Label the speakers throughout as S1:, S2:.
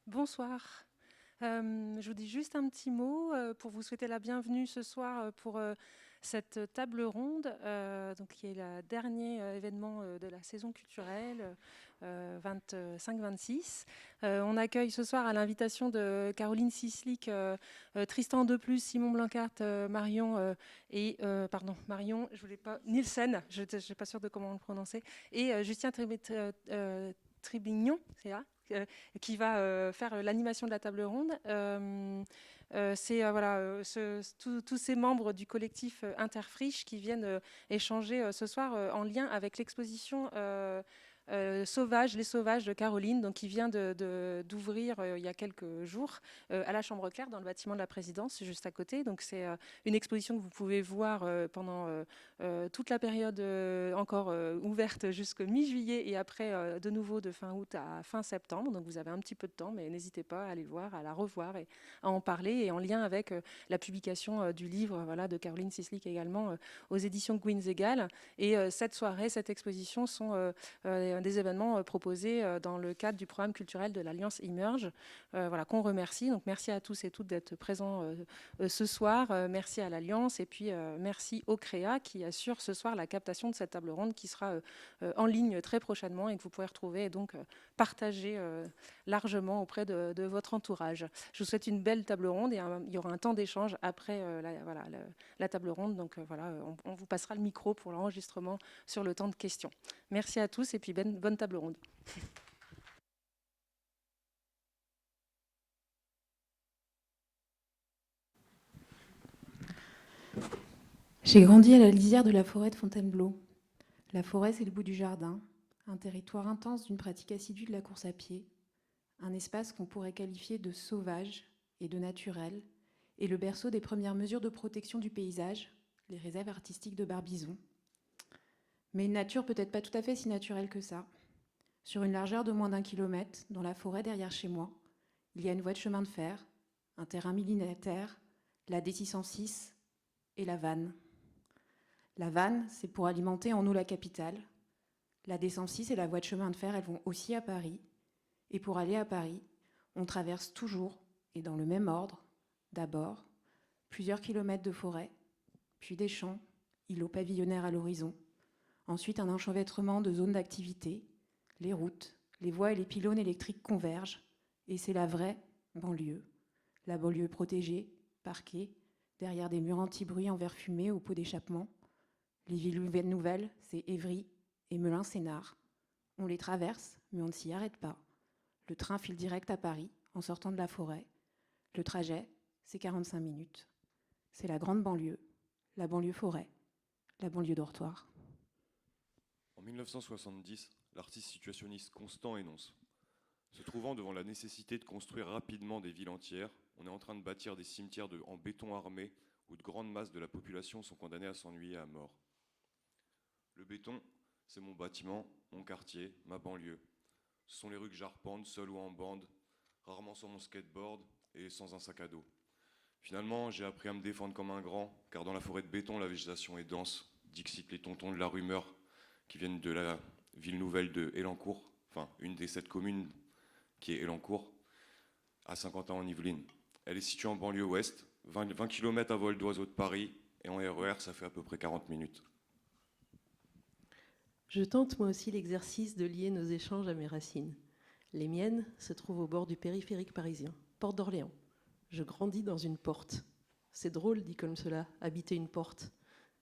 S1: Bonsoir. Je vous dis juste un petit mot pour vous souhaiter la bienvenue ce soir pour cette table ronde, donc qui est le dernier événement de la saison culturelle 25-26. On accueille ce soir à l'invitation de Caroline Sislik, Tristan Deplus, Simon Blancart, Marion Marion, je voulais pas Nielsen, je ne suis pas sûre de comment le prononcer, et Justin Tribignon, c'est là, qui va faire l'animation de la table ronde. C'est voilà, tous ces membres du collectif Interfriche qui viennent échanger ce soir en lien avec l'exposition Sauvage, les Sauvages de Caroline, donc qui vient d'ouvrir il y a quelques jours à la Chambre Claire dans le bâtiment de la Présidence, juste à côté. Donc c'est une exposition que vous pouvez voir pendant toute la période encore ouverte jusqu'au mi-juillet et après de nouveau de fin août à fin septembre. Donc vous avez un petit peu de temps, mais n'hésitez pas à aller le voir, à la revoir et à en parler. Et en lien avec la publication du livre voilà, de Caroline Sislik également aux éditions Gwynn-Zegal. Et cette soirée, cette exposition sont des événements proposés dans le cadre du programme culturel de l'Alliance Immerge, voilà, qu'on remercie. Donc merci à tous et toutes d'être présents ce soir. Merci à l'Alliance et puis merci au CREA qui assure ce soir la captation de cette table ronde qui sera en ligne très prochainement et que vous pourrez retrouver et donc partager largement auprès de votre entourage. Je vous souhaite une belle table ronde et il y aura un temps d'échange après la table ronde. Donc voilà, on vous passera le micro pour l'enregistrement sur le temps de questions. Merci à tous et puis bonne table ronde.
S2: J'ai grandi à la lisière de la forêt de Fontainebleau. La forêt, c'est le bout du jardin, un territoire intense d'une pratique assidue de la course à pied, un espace qu'on pourrait qualifier de sauvage et de naturel, et le berceau des premières mesures de protection du paysage, les réserves artistiques de Barbizon. Mais une nature peut-être pas tout à fait si naturelle que ça. Sur une largeur de moins d'1 kilomètre, dans la forêt derrière chez moi, il y a une voie de chemin de fer, un terrain militaire, la D606 et la vanne. La vanne, c'est pour alimenter en eau la capitale. La D106 et la voie de chemin de fer, elles vont aussi à Paris. Et pour aller à Paris, on traverse toujours, et dans le même ordre, d'abord, plusieurs kilomètres de forêt, puis des champs, îlots pavillonnaires à l'horizon. Ensuite, un enchevêtrement de zones d'activité. Les routes, les voies et les pylônes électriques convergent. Et c'est la vraie banlieue. La banlieue protégée, parquée, derrière des murs anti-bruit en verre fumé aux pots d'échappement. Les villes nouvelles, c'est Évry et Melun-Sénart. On les traverse, mais on ne s'y arrête pas. Le train file direct à Paris, en sortant de la forêt. Le trajet, c'est 45 minutes. C'est la grande banlieue, la banlieue forêt, la banlieue dortoir.
S3: En 1970, l'artiste situationniste Constant énonce: se trouvant devant la nécessité de construire rapidement des villes entières, on est en train de bâtir des cimetières en béton armé où de grandes masses de la population sont condamnées à s'ennuyer à mort. Le béton, c'est mon bâtiment, mon quartier, ma banlieue. Ce sont les rues que j'arpente, seul ou en bande, rarement sur mon skateboard et sans un sac à dos. Finalement, j'ai appris à me défendre comme un grand, car dans la forêt de béton, la végétation est dense. Dixit les tontons de la rumeur qui viennent de la ville nouvelle de Elancourt, enfin une des 7 communes qui est Elancourt, à Saint-Quentin en Yvelines. Elle est située en banlieue ouest, 20 km à vol d'oiseau de Paris, et en RER, ça fait à peu près 40 minutes.
S4: Je tente moi aussi l'exercice de lier nos échanges à mes racines. Les miennes se trouvent au bord du périphérique parisien, porte d'Orléans. Je grandis dans une porte. C'est drôle, dit comme cela, habiter une porte.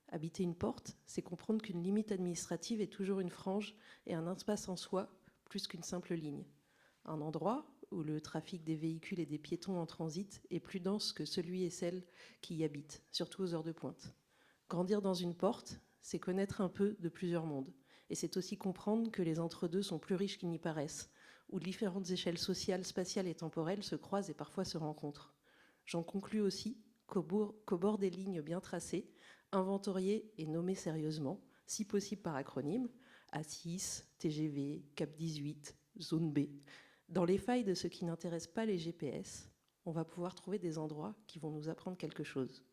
S4: Habiter une porte, c'est comprendre qu'une limite administrative est toujours une frange et un espace en soi, plus qu'une simple ligne. Un endroit où le trafic des véhicules et des piétons en transit est plus dense que celui et celle qui y habitent, surtout aux heures de pointe. Grandir dans une porte, c'est connaître un peu de plusieurs mondes. Et c'est aussi comprendre que les entre-deux sont plus riches qu'ils n'y paraissent, où différentes échelles sociales, spatiales et temporelles se croisent et parfois se rencontrent. J'en conclus aussi qu'au bord des lignes bien tracées, inventoriées et nommées sérieusement, si possible par acronyme, A6, TGV, Cap 18, Zone B, dans les failles de ce qui n'intéresse pas les GPS, on va pouvoir trouver des endroits qui vont nous apprendre quelque chose.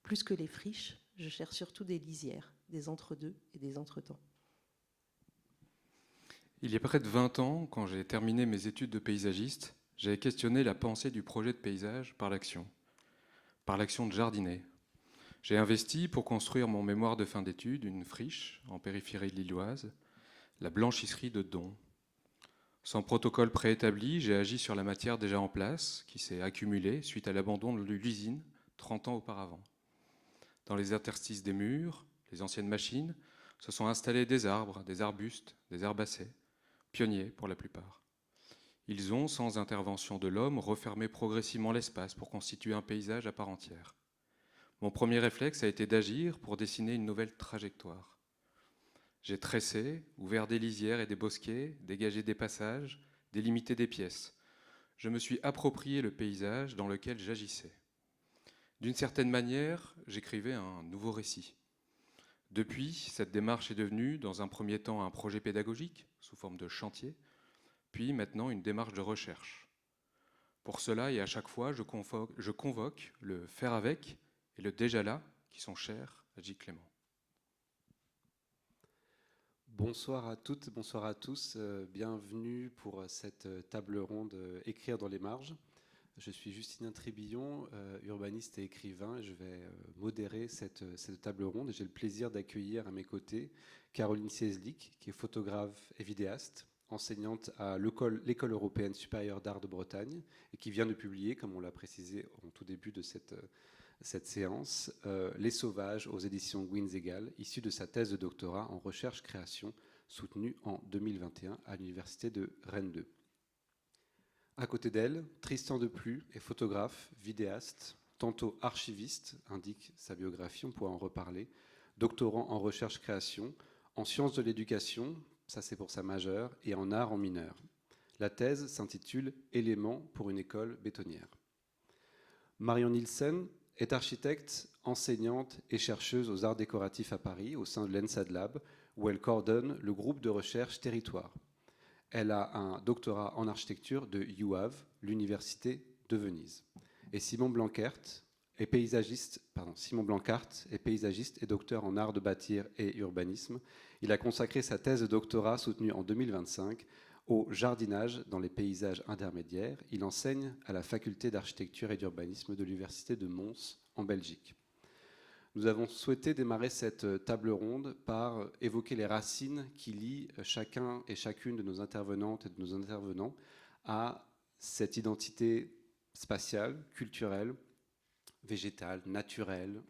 S4: Plus que les friches, je cherche surtout des lisières, des entre-deux et des entretemps.
S5: Il y a près de 20 ans, quand j'ai terminé mes études de paysagiste, j'ai questionné la pensée du projet de paysage par l'action de jardiner. J'ai investi pour construire mon mémoire de fin d'études une friche en périphérie lilloise, la blanchisserie de Don. Sans protocole préétabli, j'ai agi sur la matière déjà en place, qui s'est accumulée suite à l'abandon de l'usine 30 ans auparavant. Dans les interstices des murs, les anciennes machines, se sont installés des arbres, des arbustes, des herbacées, pionniers pour la plupart. Ils ont, sans intervention de l'homme, refermé progressivement l'espace pour constituer un paysage à part entière. Mon premier réflexe a été d'agir pour dessiner une nouvelle trajectoire. J'ai tressé, ouvert des lisières et des bosquets, dégagé des passages, délimité des pièces. Je me suis approprié le paysage dans lequel j'agissais. D'une certaine manière, j'écrivais un nouveau récit. Depuis, cette démarche est devenue, dans un premier temps, un projet pédagogique, sous forme de chantier, puis maintenant une démarche de recherche. Pour cela, et à chaque fois, je convoque le faire avec et le déjà là, qui sont chers à Gilles Clément.
S6: Bonsoir à toutes, bonsoir à tous. Bienvenue pour cette table ronde Écrire dans les marges. Je suis Justin Tribillon, urbaniste et écrivain, et je vais modérer cette table ronde. J'ai le plaisir d'accueillir à mes côtés Caroline Cieslik, qui est photographe et vidéaste, enseignante à l'École européenne supérieure d'art de Bretagne, et qui vient de publier, comme on l'a précisé en tout début de cette séance, Les Sauvages aux éditions Gwynnes-Egal, issue de sa thèse de doctorat en recherche-création, soutenue en 2021 à l'université de Rennes 2. À côté d'elle, Tristan Deplu est photographe, vidéaste, tantôt archiviste, indique sa biographie, on pourra en reparler, doctorant en recherche-création, en sciences de l'éducation, ça c'est pour sa majeure, et en art en mineur. La thèse s'intitule « Éléments pour une école bétonnière ». Marion Nielsen est architecte, enseignante et chercheuse aux arts décoratifs à Paris, au sein de l'ENSAD Lab, où elle coordonne le groupe de recherche Territoire. Elle a un doctorat en architecture de UAV, l'Université de Venise. Et Simon Blancart est paysagiste et docteur en art de bâtir et urbanisme. Il a consacré sa thèse de doctorat soutenue en 2025 au jardinage dans les paysages intermédiaires. Il enseigne à la faculté d'architecture et d'urbanisme de l'université de Mons en Belgique. Nous avons souhaité démarrer cette table ronde par évoquer les racines qui lient chacun et chacune de nos intervenantes et de nos intervenants à cette identité spatiale, culturelle, végétale, naturelle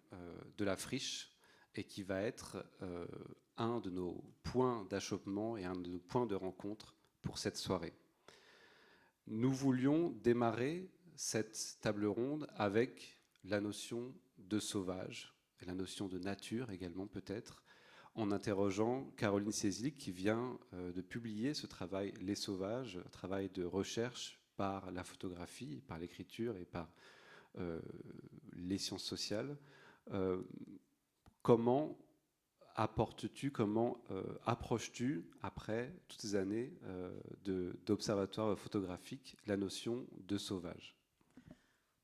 S6: de la friche, et qui va être un de nos points d'achoppement et un de nos points de rencontre pour cette soirée. Nous voulions démarrer cette table ronde avec la notion de sauvage, et la notion de nature également peut-être, en interrogeant Caroline Cieslik qui vient de publier ce travail « Les Sauvages », un travail de recherche par la photographie, par l'écriture et par les sciences sociales. Comment apportes-tu, comment approches-tu, après toutes ces années d'observatoire photographique, la notion de sauvage ?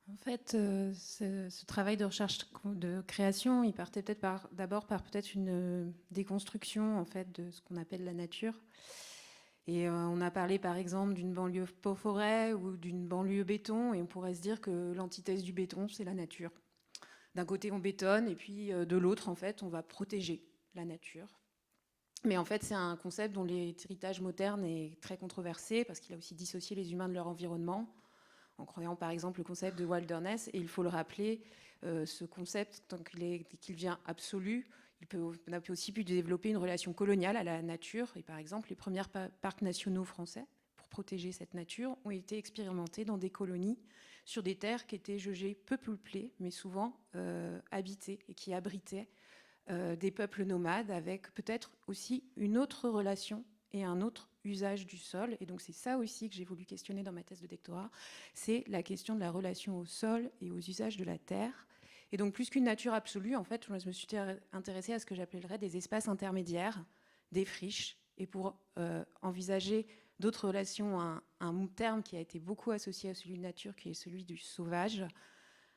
S2: En fait, ce travail de recherche de création, il partait peut-être d'abord par peut-être une déconstruction en fait, de ce qu'on appelle la nature. Et on a parlé par exemple d'une banlieue peau-forêt ou d'une banlieue béton, et on pourrait se dire que l'antithèse du béton, c'est la nature. D'un côté, on bétonne, et puis de l'autre, en fait, on va protéger la nature. Mais en fait, c'est un concept dont l'héritage moderne est très controversé, parce qu'il a aussi dissocié les humains de leur environnement, en croyant par exemple le concept de wilderness. Et il faut le rappeler, ce concept, tant qu'il vient absolu, on a aussi pu développer une relation coloniale à la nature. Et par exemple, les premiers parcs nationaux français, pour protéger cette nature, ont été expérimentés dans des colonies sur des terres qui étaient jugées peu peuplées, mais souvent habitées, et qui abritaient des peuples nomades, avec peut-être aussi une autre relation et un autre usage du sol. Et donc c'est ça aussi que j'ai voulu questionner dans ma thèse de doctorat, c'est la question de la relation au sol et aux usages de la terre. Et donc plus qu'une nature absolue, en fait, je me suis intéressée à ce que j'appellerais des espaces intermédiaires, des friches, et pour envisager d'autres relations, un terme qui a été beaucoup associé à celui de nature, qui est celui du sauvage.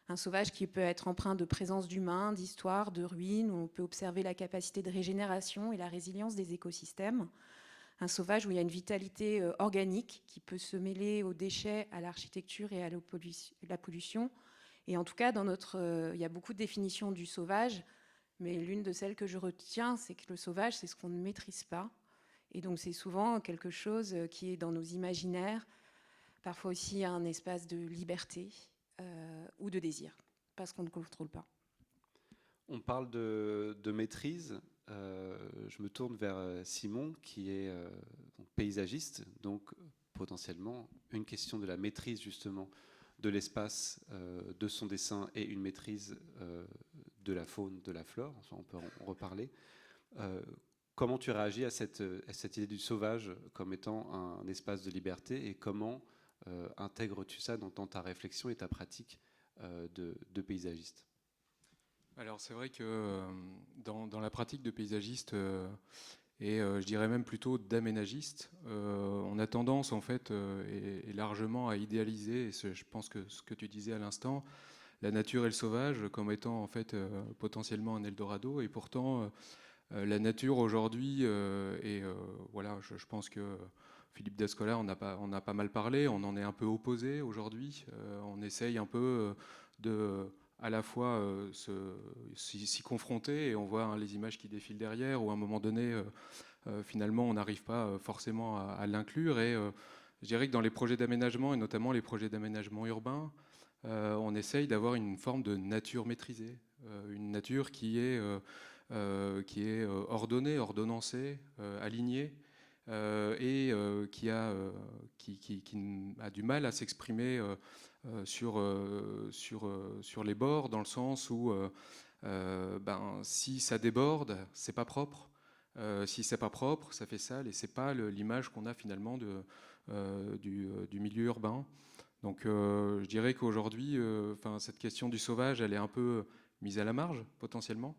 S2: Un sauvage qui peut être empreint de présence d'humains, d'histoire, de ruines, où on peut observer la capacité de régénération et la résilience des écosystèmes. un sauvage où il y a une vitalité organique qui peut se mêler aux déchets, à l'architecture et à la pollution. Et en tout cas, il y a beaucoup de définitions du sauvage, mais l'une de celles que je retiens, c'est que le sauvage, c'est ce qu'on ne maîtrise pas. Et donc c'est souvent quelque chose qui est dans nos imaginaires, parfois aussi un espace de liberté ou de désir, parce qu'on ne contrôle pas.
S6: On parle de maîtrise. Je me tourne vers Simon, qui est paysagiste, donc potentiellement une question de la maîtrise justement de l'espace de son dessin et une maîtrise de la faune, de la flore. On peut en reparler. Comment tu réagis à cette idée du sauvage comme étant un espace de liberté et comment intègres-tu ça dans ta réflexion et ta pratique de paysagiste?
S5: Alors c'est vrai que dans la pratique de paysagiste et je dirais même plutôt d'aménagiste, on a tendance en fait et largement à idéaliser, et je pense que ce que tu disais à l'instant, la nature et le sauvage comme étant en fait potentiellement un Eldorado, et pourtant la nature aujourd'hui, voilà, je pense que Philippe Descola, on a pas mal parlé, on en est un peu opposé aujourd'hui, on essaye un peu de à la fois s'y confronter, et on voit hein, les images qui défilent derrière, où à un moment donné, finalement, on n'arrive pas forcément à l'inclure. Et je dirais que dans les projets d'aménagement, et notamment les projets d'aménagement urbain, on essaye d'avoir une forme de nature maîtrisée, une nature qui est ordonnée, ordonnancée, alignée, qui a du mal à s'exprimer sur les bords, dans le sens où si ça déborde, c'est pas propre. Si c'est pas propre, ça fait sale, et c'est pas l'image qu'on a finalement du milieu urbain. Donc je dirais qu'aujourd'hui, cette question du sauvage, elle est un peu mise à la marge potentiellement,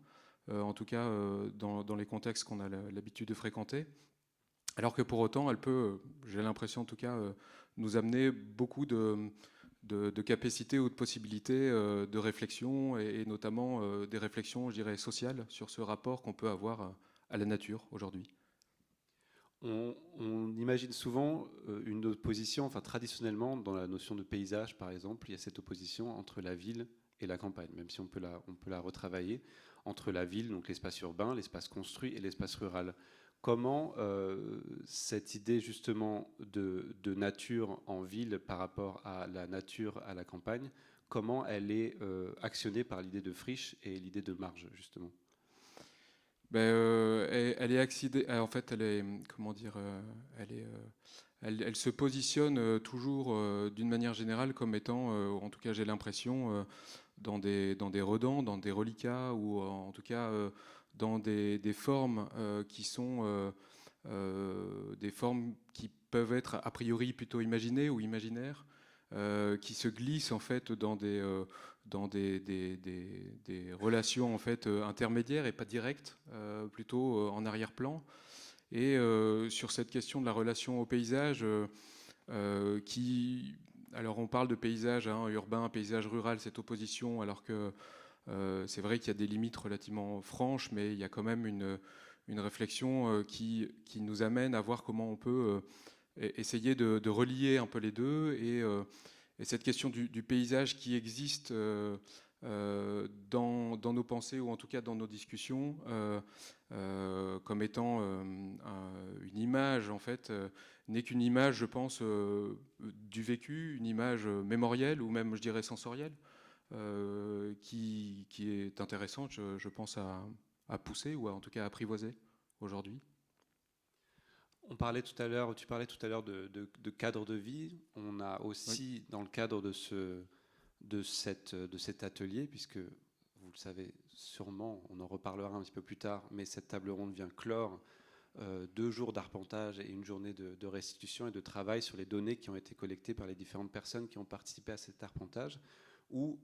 S5: en tout cas dans les contextes qu'on a l'habitude de fréquenter. Alors que pour autant, elle peut, j'ai l'impression en tout cas, nous amener beaucoup de capacités ou de possibilités de réflexion, et notamment des réflexions, je dirais, sociales sur ce rapport qu'on peut avoir à la nature aujourd'hui.
S6: On imagine souvent une opposition, enfin traditionnellement dans la notion de paysage par exemple, il y a cette opposition entre la ville et la campagne, même si on peut la retravailler, entre la ville, donc l'espace urbain, l'espace construit et l'espace rural. Comment cette idée justement de nature en ville par rapport à la nature à la campagne, comment elle est actionnée par l'idée de friche et l'idée de marge justement?
S5: Elle est accidée. En fait, elle est, comment dire, elle se positionne toujours d'une manière générale comme étant, en tout cas j'ai l'impression, dans des redans, dans des reliquats, ou en tout cas dans des formes qui sont des formes qui peuvent être a priori plutôt imaginées ou imaginaires, qui se glissent en fait dans des relations en fait intermédiaires et pas directes, plutôt en arrière-plan. Et sur cette question de la relation au paysage, alors on parle de paysage urbain, paysage rural, cette opposition, alors que c'est vrai qu'il y a des limites relativement franches, mais il y a quand même une réflexion qui nous amène à voir comment on peut essayer de relier un peu les deux, et cette question du paysage qui existe dans nos pensées, ou en tout cas dans nos discussions, comme étant une image, en fait, n'est qu'une image, je pense, du vécu, une image mémorielle, ou même, je dirais, sensorielle, qui est intéressante, je pense, à pousser, ou en tout cas à apprivoiser aujourd'hui.
S6: Tu parlais tout à l'heure de cadre de vie. On a aussi, oui, dans le cadre de cet atelier, puisque vous le savez sûrement, on en reparlera un petit peu plus tard, mais cette table ronde vient clore 2 jours d'arpentage et une journée de restitution et de travail sur les données qui ont été collectées par les différentes personnes qui ont participé à cet arpentage, où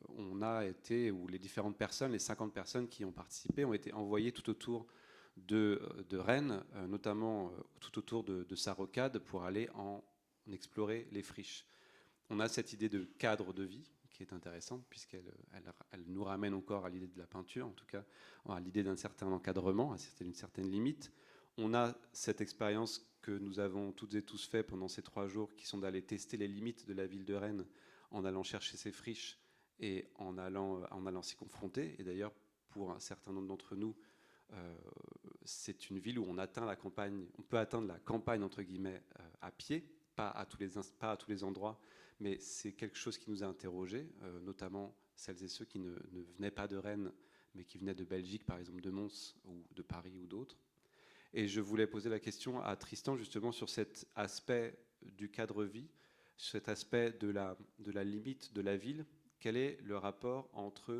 S6: où les différentes personnes, les 50 personnes qui ont participé, ont été envoyées tout autour de Rennes, notamment tout autour de sa rocade, pour aller en explorer les friches. On a cette idée de cadre de vie qui est intéressante, puisqu'elle nous ramène encore à l'idée de la peinture, en tout cas à l'idée d'un certain encadrement, d'une certaine limite. on a cette expérience que nous avons toutes et tous fait pendant ces 3 jours, qui sont d'aller tester les limites de la ville de Rennes en allant chercher ces friches et en allant s'y confronter. Et d'ailleurs, pour un certain nombre d'entre nous, c'est une ville où on peut atteindre la campagne entre guillemets à pied, pas à tous les endroits, mais c'est quelque chose qui nous a interrogés, notamment celles et ceux qui ne venaient pas de Rennes, mais qui venaient de Belgique, par exemple de Mons ou de Paris ou d'autres. Et je voulais poser la question à Tristan justement sur cet aspect du cadre-vie, sur cet aspect de la limite de la ville. Quel est le rapport entre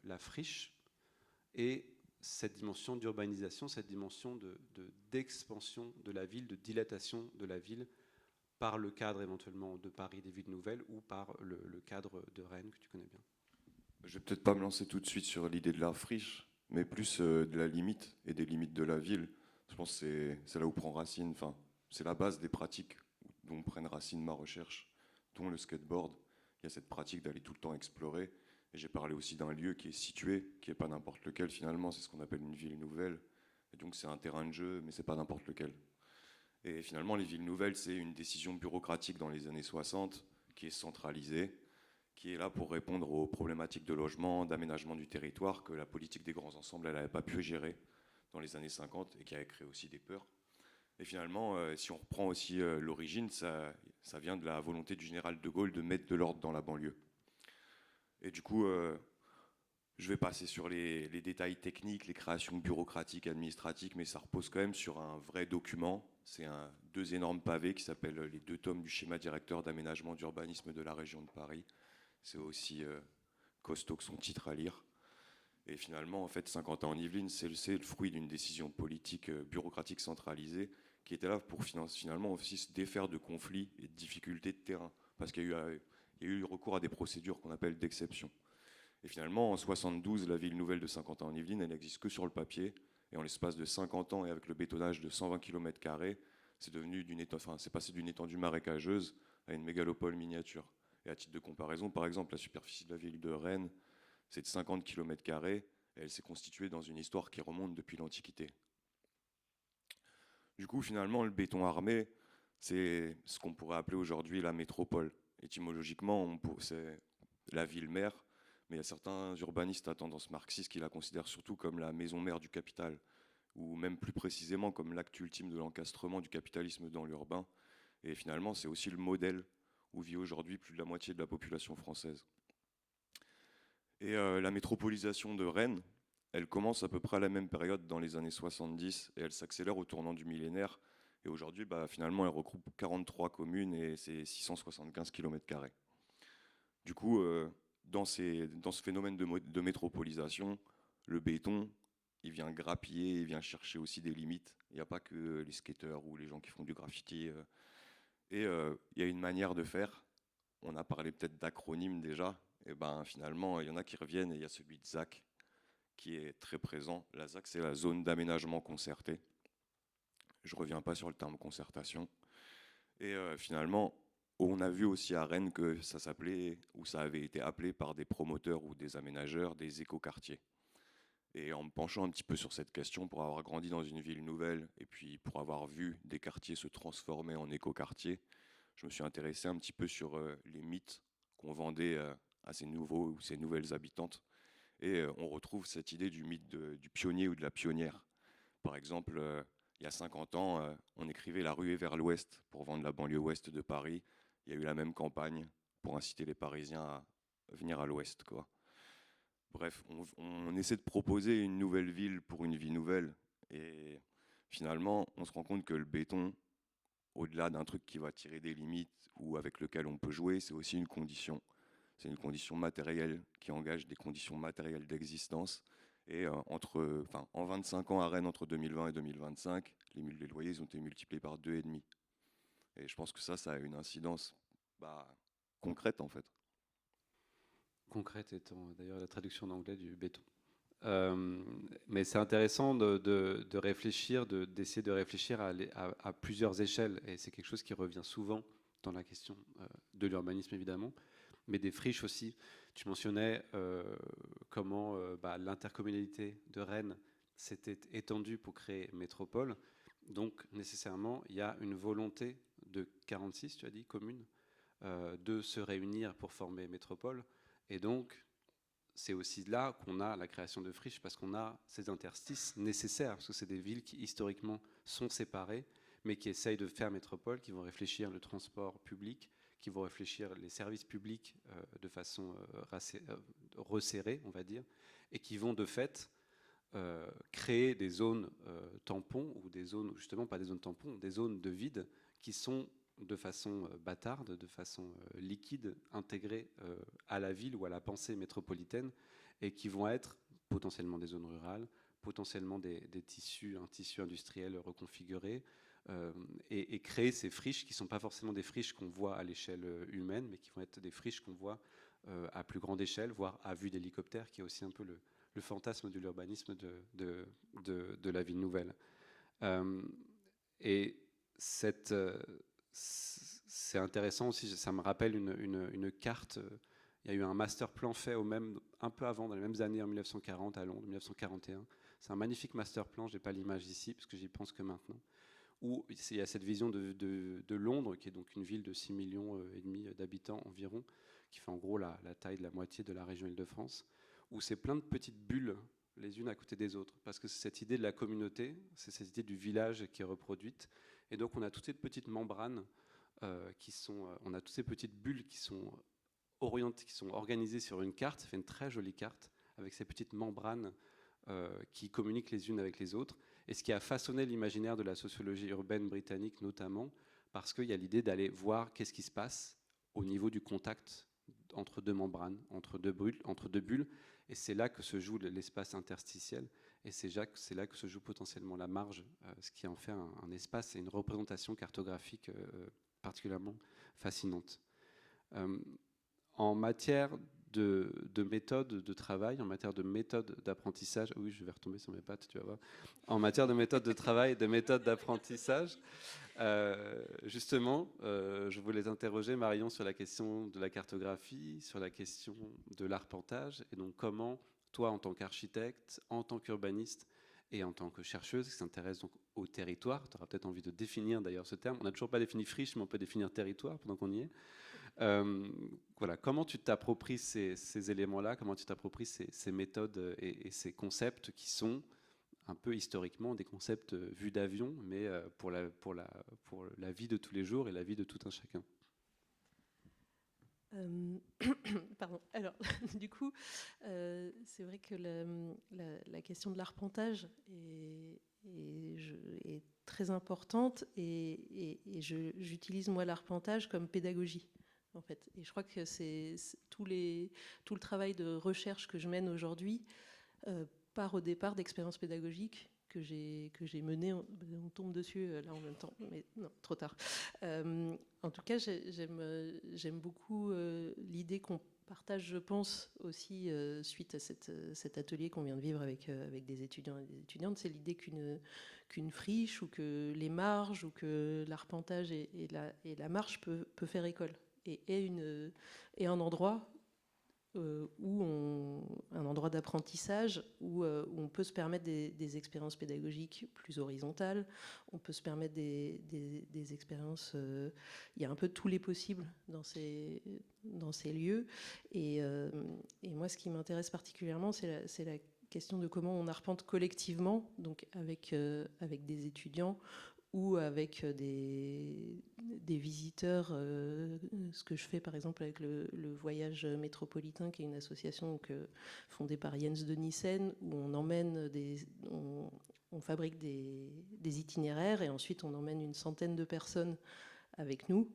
S6: la friche et cette dimension d'urbanisation, cette dimension d'expansion de la ville, de dilatation de la ville par le cadre éventuellement de Paris, des villes nouvelles, ou par le cadre de Rennes que tu connais bien?
S3: Je vais peut-être pas me lancer tout de suite sur l'idée de la friche, mais plus de la limite et des limites de la ville. Je pense que c'est là où prend racine, enfin, c'est la base des pratiques dont prennent racine ma recherche, dont le skateboard. Il y a cette pratique d'aller tout le temps explorer. Et j'ai parlé aussi d'un lieu qui est situé, qui n'est pas n'importe lequel finalement, c'est ce qu'on appelle une ville nouvelle. Et donc c'est un terrain de jeu, mais c'est pas n'importe lequel. Et finalement, les villes nouvelles, c'est une décision bureaucratique dans les années 60 qui est centralisée, qui est là pour répondre aux problématiques de logement, d'aménagement du territoire que la politique des grands ensembles, elle n'avait pas pu gérer dans les années 50 et qui avait créé aussi des peurs. Et finalement, si on reprend aussi l'origine, ça vient de la volonté du général de Gaulle de mettre de l'ordre dans la banlieue. Et du coup, je vais passer sur les détails techniques, les créations bureaucratiques, administratives, mais ça repose quand même sur un vrai document. C'est 2 énormes pavés qui s'appellent les 2 tomes du schéma directeur d'aménagement d'urbanisme de la région de Paris. C'est aussi costaud que son titre à lire. Et finalement, en fait, 50 ans en Yvelines, c'est le fruit d'une décision politique bureaucratique centralisée qui était là pour finalement aussi se défaire de conflits et de difficultés de terrain. Parce qu'il y a eu recours à des procédures qu'on appelle d'exception. Et finalement, en 72, la ville nouvelle de 50 ans en Yvelines, elle n'existe que sur le papier. Et en l'espace de 50 ans, et avec le bétonnage de 120 km², c'est passé d'une étendue marécageuse à une mégalopole miniature. Et à titre de comparaison, par exemple, la superficie de la ville de Rennes, c'est de 50 km², et elle s'est constituée dans une histoire qui remonte depuis l'Antiquité. Du coup, finalement, le béton armé, c'est ce qu'on pourrait appeler aujourd'hui la métropole. Étymologiquement, c'est la ville-mère, mais il y a certains urbanistes à tendance marxiste qui la considèrent surtout comme la maison mère du capital, ou même plus précisément comme l'acte ultime de l'encastrement du capitalisme dans l'urbain. Et finalement, c'est aussi le modèle où vit aujourd'hui plus de la moitié de la population française. Et la métropolisation de Rennes, elle commence à peu près à la même période dans les années 70 et elle s'accélère au tournant du millénaire. Et aujourd'hui, finalement, elle regroupe 43 communes et c'est 675 km². Du coup, dans ce phénomène de métropolisation, le béton, il vient grappiller, il vient chercher aussi des limites. Il n'y a pas que les skateurs ou les gens qui font du graffiti. Et il y a une manière de faire. On a parlé peut-être d'acronymes déjà. Et finalement, il y en a qui reviennent et il y a celui de ZAC qui est très présent. La ZAC, c'est la zone d'aménagement concerté. Je ne reviens pas sur le terme concertation. Et finalement, on a vu aussi à Rennes que ça s'appelait, ou ça avait été appelé par des promoteurs ou des aménageurs, des écoquartiers. Et en me penchant un petit peu sur cette question, pour avoir grandi dans une ville nouvelle, et puis pour avoir vu des quartiers se transformer en écoquartiers, je me suis intéressé un petit peu sur les mythes qu'on vendait à ces nouveaux ou ces nouvelles habitantes. Et on retrouve cette idée du mythe du pionnier ou de la pionnière. Par exemple, il y a 50 ans, on écrivait la ruée vers l'ouest pour vendre la banlieue ouest de Paris. Il y a eu la même campagne pour inciter les Parisiens à venir à l'ouest, quoi. Bref, on essaie de proposer une nouvelle ville pour une vie nouvelle. Et finalement, on se rend compte que le béton, au-delà d'un truc qui va tirer des limites ou avec lequel on peut jouer, c'est aussi une condition. C'est une condition matérielle qui engage des conditions matérielles d'existence. Et en 25 ans à Rennes, entre 2020 et 2025, les loyers ont été multipliés par 2,5. Et je pense que ça a une incidence concrète en fait.
S6: Concrète étant d'ailleurs la traduction en anglais du béton. Mais c'est intéressant de réfléchir, d'essayer de réfléchir à plusieurs échelles. Et c'est quelque chose qui revient souvent dans la question de l'urbanisme évidemment, mais des friches aussi. Tu mentionnais comment l'intercommunalité de Rennes s'était étendue pour créer métropole. Donc, nécessairement, il y a une volonté de 46, tu as dit, communes, de se réunir pour former métropole. Et donc, c'est aussi là qu'on a la création de friches, parce qu'on a ces interstices nécessaires, parce que c'est des villes qui, historiquement, sont séparées, mais qui essayent de faire métropole, qui vont réfléchir le transport public, qui vont réfléchir les services publics de façon resserrée, on va dire, et qui vont de fait créer des zones tampons, ou des zones, justement pas des zones tampons, des zones de vide qui sont de façon bâtarde, de façon liquide, intégrées à la ville ou à la pensée métropolitaine, et qui vont être potentiellement des zones rurales, potentiellement des tissus, un tissu industriel reconfiguré, et créer ces friches qui ne sont pas forcément des friches qu'on voit à l'échelle humaine, mais qui vont être des friches qu'on voit à plus grande échelle, voire à vue d'hélicoptère, qui est aussi un peu le fantasme de l'urbanisme de la ville nouvelle. Et c'est intéressant aussi, ça me rappelle une carte. Il y a eu un master plan fait un peu avant, dans les mêmes années, en 1940 à Londres, 1941. C'est un magnifique master plan, je n'ai pas l'image ici, parce que j'y pense que maintenant, où il y a cette vision de Londres, qui est donc une ville de 6,5 millions d'habitants environ, qui fait en gros la taille de la moitié de la région Île-de-France, où c'est plein de petites bulles, les unes à côté des autres, parce que c'est cette idée de la communauté, c'est cette idée du village qui est reproduite, et donc on a toutes ces petites membranes on a toutes ces petites bulles qui sont orientées, qui sont organisées sur une carte. Ça fait une très jolie carte avec ces petites membranes qui communiquent les unes avec les autres, et ce qui a façonné l'imaginaire de la sociologie urbaine britannique notamment, parce qu'il y a l'idée d'aller voir qu'est-ce qui se passe au niveau du contact entre deux membranes, entre deux bulles, et c'est là que se joue l'espace interstitiel, et c'est là que se joue potentiellement la marge, ce qui en fait un espace et une représentation cartographique particulièrement fascinante. En matière de méthode de travail, en matière de méthode d'apprentissage, oui, je vais retomber sur mes pattes, tu vas voir. En matière de méthode de travail, de méthode d'apprentissage, justement, je voulais interroger Marion sur la question de la cartographie, sur la question de l'arpentage, et donc comment, toi, en tant qu'architecte, en tant qu'urbaniste et en tant que chercheuse qui s'intéresse donc au territoire, tu auras peut-être envie de définir d'ailleurs ce terme. On n'a toujours pas défini friche, mais on peut définir territoire pendant qu'on y est. Voilà, comment tu t'appropries ces éléments-là, comment tu t'appropries ces méthodes et ces concepts qui sont un peu historiquement des concepts vus d'avion, mais pour la vie de tous les jours et la vie de tout un chacun.
S4: Pardon. Alors, du coup, c'est vrai que la question de l'arpentage est très importante, et j'utilise moi l'arpentage comme pédagogie, en fait. Et je crois que c'est tout le travail de recherche que je mène aujourd'hui part au départ d'expériences pédagogiques que j'ai menées. On tombe dessus là en même temps, mais non, trop tard. En tout cas, j'aime beaucoup l'idée qu'on partage, je pense, aussi suite à cet atelier qu'on vient de vivre avec des étudiants et des étudiantes. C'est l'idée qu'une friche, ou que les marges, ou que l'arpentage et la marche peut faire école, et un endroit un endroit d'apprentissage où on peut se permettre des expériences pédagogiques plus horizontales, on peut se permettre des expériences, il y a un peu tous les possibles dans ces lieux, et moi ce qui m'intéresse particulièrement c'est la question de comment on arpente collectivement, donc avec des étudiants ou avec des visiteurs, ce que je fais par exemple avec le Voyage Métropolitain, qui est une association fondée par Jens de Nissen, où on emmène on fabrique des itinéraires, et ensuite on emmène une centaine de personnes avec nous,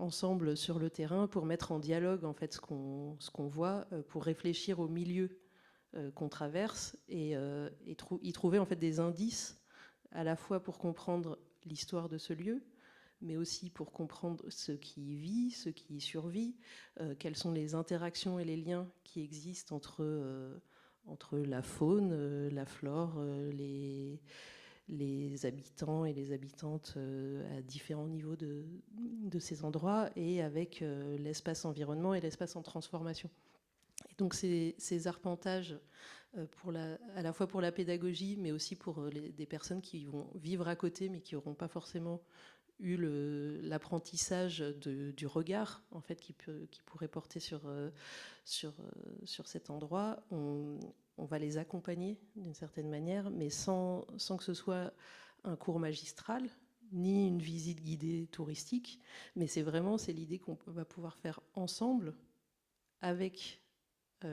S4: ensemble sur le terrain, pour mettre en dialogue en fait ce qu'on voit, pour réfléchir au milieu qu'on traverse, et y trouver en fait des indices, à la fois pour comprendre l'histoire de ce lieu, mais aussi pour comprendre ce qui y vit, ce qui y survit, quelles sont les interactions et les liens qui existent entre la faune, la flore, les habitants et les habitantes à différents niveaux de ces endroits, et avec l'espace environnement et l'espace en transformation. Et donc ces arpentages, à la fois pour la pédagogie, mais aussi pour des personnes qui vont vivre à côté, mais qui n'auront pas forcément eu l'apprentissage du regard en fait, qui pourrait porter sur cet endroit. On va les accompagner d'une certaine manière, mais sans que ce soit un cours magistral, ni une visite guidée touristique, mais c'est l'idée qu'on va pouvoir faire ensemble avec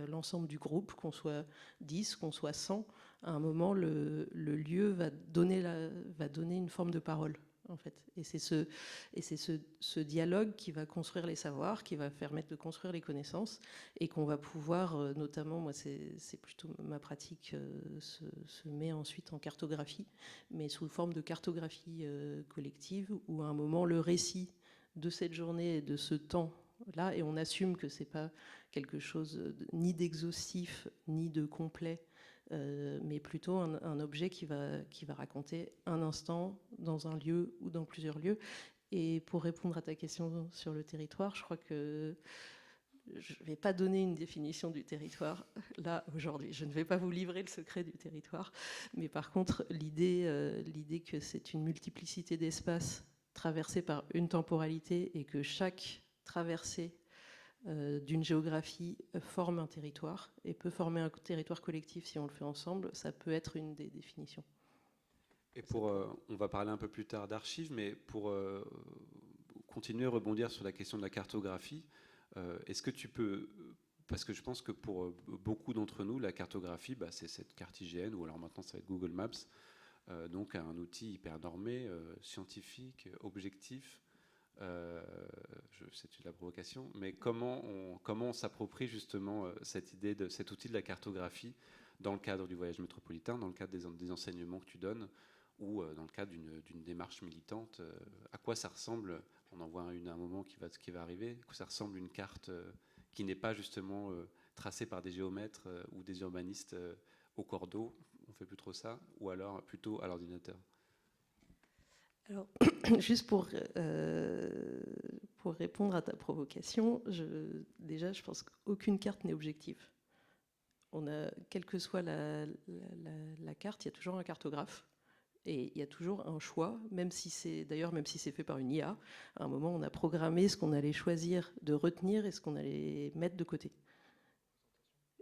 S4: l'ensemble du groupe, qu'on soit 10, qu'on soit 100. À un moment, le lieu va donner une forme de parole, en fait. Et c'est ce dialogue qui va construire les savoirs, qui va permettre de construire les connaissances, et qu'on va pouvoir, notamment, moi c'est plutôt ma pratique, se met ensuite en cartographie, mais sous forme de cartographie collective, où à un moment, le récit de cette journée et de ce temps là, et on assume que c'est pas quelque chose ni d'exhaustif ni de complet, mais plutôt un objet qui va raconter un instant dans un lieu ou dans plusieurs lieux. Et pour répondre à ta question sur le territoire, je crois que je ne vais pas donner une définition du territoire là aujourd'hui. Je ne vais pas vous livrer le secret du territoire, mais par contre l'idée que c'est une multiplicité d'espaces traversés par une temporalité et que chaque traversée d'une géographie forme un territoire et peut former un territoire collectif si on le fait ensemble, ça peut être une des définitions.
S6: Et on va parler un peu plus tard d'archives, mais pour continuer à rebondir sur la question de la cartographie, est-ce que tu peux, parce que je pense que pour beaucoup d'entre nous, la cartographie, c'est cette carte IGN, ou alors maintenant ça va être Google Maps, donc un outil hyper normé, scientifique, objectif. C'est la provocation, mais comment on s'approprie justement cette idée de cet outil de la cartographie dans le cadre du voyage métropolitain, dans le cadre des enseignements que tu donnes, ou dans le cadre d'une démarche militante. À quoi ça ressemble? On en voit une à un moment qui va arriver. À quoi ça ressemble une carte qui n'est pas justement tracée par des géomètres ou des urbanistes au cordeau? On fait plus trop ça, ou alors plutôt à l'ordinateur?
S4: Alors, juste pour répondre à ta provocation, déjà, je pense qu'aucune carte n'est objective. Quelle que soit la carte, il y a toujours un cartographe. Et il y a toujours un choix, même si c'est fait par une IA. À un moment, on a programmé ce qu'on allait choisir de retenir et ce qu'on allait mettre de côté.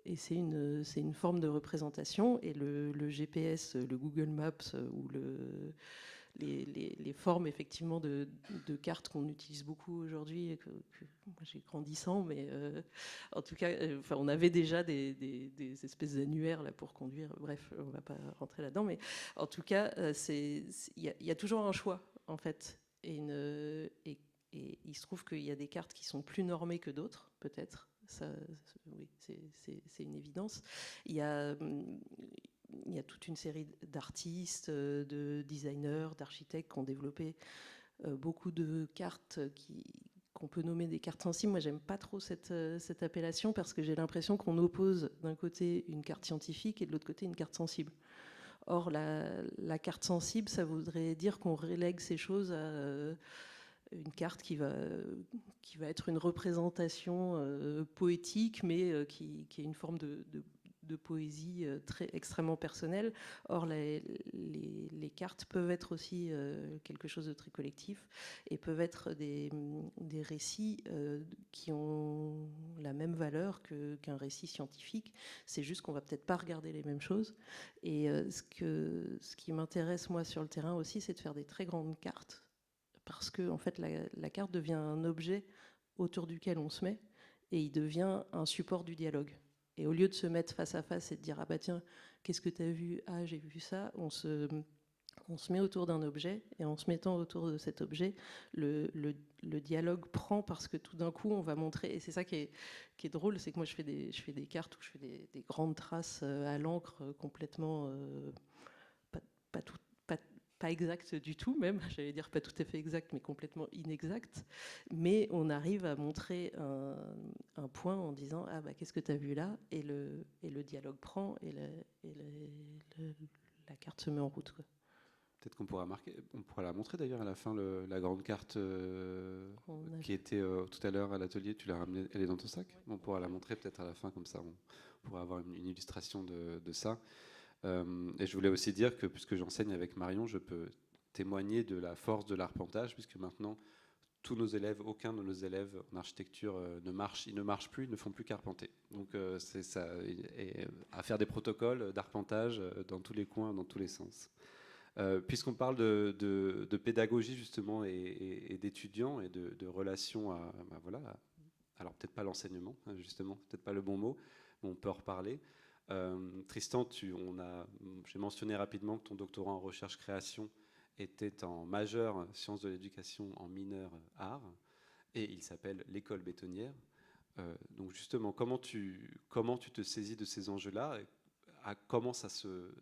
S4: Et c'est une forme de représentation. Et le GPS, le Google Maps ou les formes effectivement de cartes qu'on utilise beaucoup aujourd'hui, et que moi j'ai grandi sans, mais en tout cas, on avait déjà des espèces d'annuaires là pour conduire. Bref, on va pas rentrer là-dedans, mais en tout cas, il y a toujours un choix en fait, et il se trouve qu'il y a des cartes qui sont plus normées que d'autres, peut-être. Ça, oui, c'est une évidence. Il y a toute une série d'artistes, de designers, d'architectes qui ont développé beaucoup de cartes qu'on peut nommer des cartes sensibles. Moi, j'aime pas trop cette appellation parce que j'ai l'impression qu'on oppose d'un côté une carte scientifique et de l'autre côté une carte sensible. Or, la carte sensible, ça voudrait dire qu'on relègue ces choses à une carte qui va être une représentation poétique, mais qui est une forme de poésie extrêmement personnelle. Or, les cartes peuvent être aussi quelque chose de très collectif et peuvent être des récits qui ont la même valeur qu'un récit scientifique. C'est juste qu'on va peut-être pas regarder les mêmes choses. Et ce qui m'intéresse, moi, sur le terrain aussi, c'est de faire des très grandes cartes, parce que en fait, la carte devient un objet autour duquel on se met, et il devient un support du dialogue. Et au lieu de se mettre face à face et de dire « Ah bah tiens, qu'est-ce que tu as vu? Ah, j'ai vu ça », on se met autour d'un objet, et en se mettant autour de cet objet, le dialogue prend, parce que tout d'un coup, on va montrer, et c'est ça qui est drôle, c'est que moi je fais des cartes où je fais des grandes traces à l'encre complètement pas exact du tout, même, j'allais dire pas tout à fait exact, mais complètement inexact. Mais on arrive à montrer un point en disant « Ah bah qu'est-ce que tu as vu là ?» et le dialogue prend, et la carte se met en route, quoi.
S6: Peut-être qu'on pourra on pourra la montrer d'ailleurs à la fin, la grande carte qui était tout à l'heure à l'atelier. Tu l'as ramenée, elle est dans ton sac? On pourra la montrer peut-être à la fin, comme ça on pourra avoir une illustration de ça. Et je voulais aussi dire que, puisque j'enseigne avec Marion, je peux témoigner de la force de l'arpentage, puisque maintenant, tous nos élèves, aucun de nos élèves en architecture ils ne marchent plus, ils ne font plus qu'arpenter. Donc c'est ça, et à faire des protocoles d'arpentage dans tous les coins, dans tous les sens. Puisqu'on parle de pédagogie justement et d'étudiants et de relations à, voilà, alors peut-être pas l'enseignement, hein, justement, peut-être pas le bon mot, mais on peut en reparler. Tristan, j'ai mentionné rapidement que ton doctorat en recherche-création était en majeur sciences de l'éducation, en mineur art, et il s'appelle l'école bétonnière. Donc justement, comment tu te saisis de ces enjeux-là? Comment ça se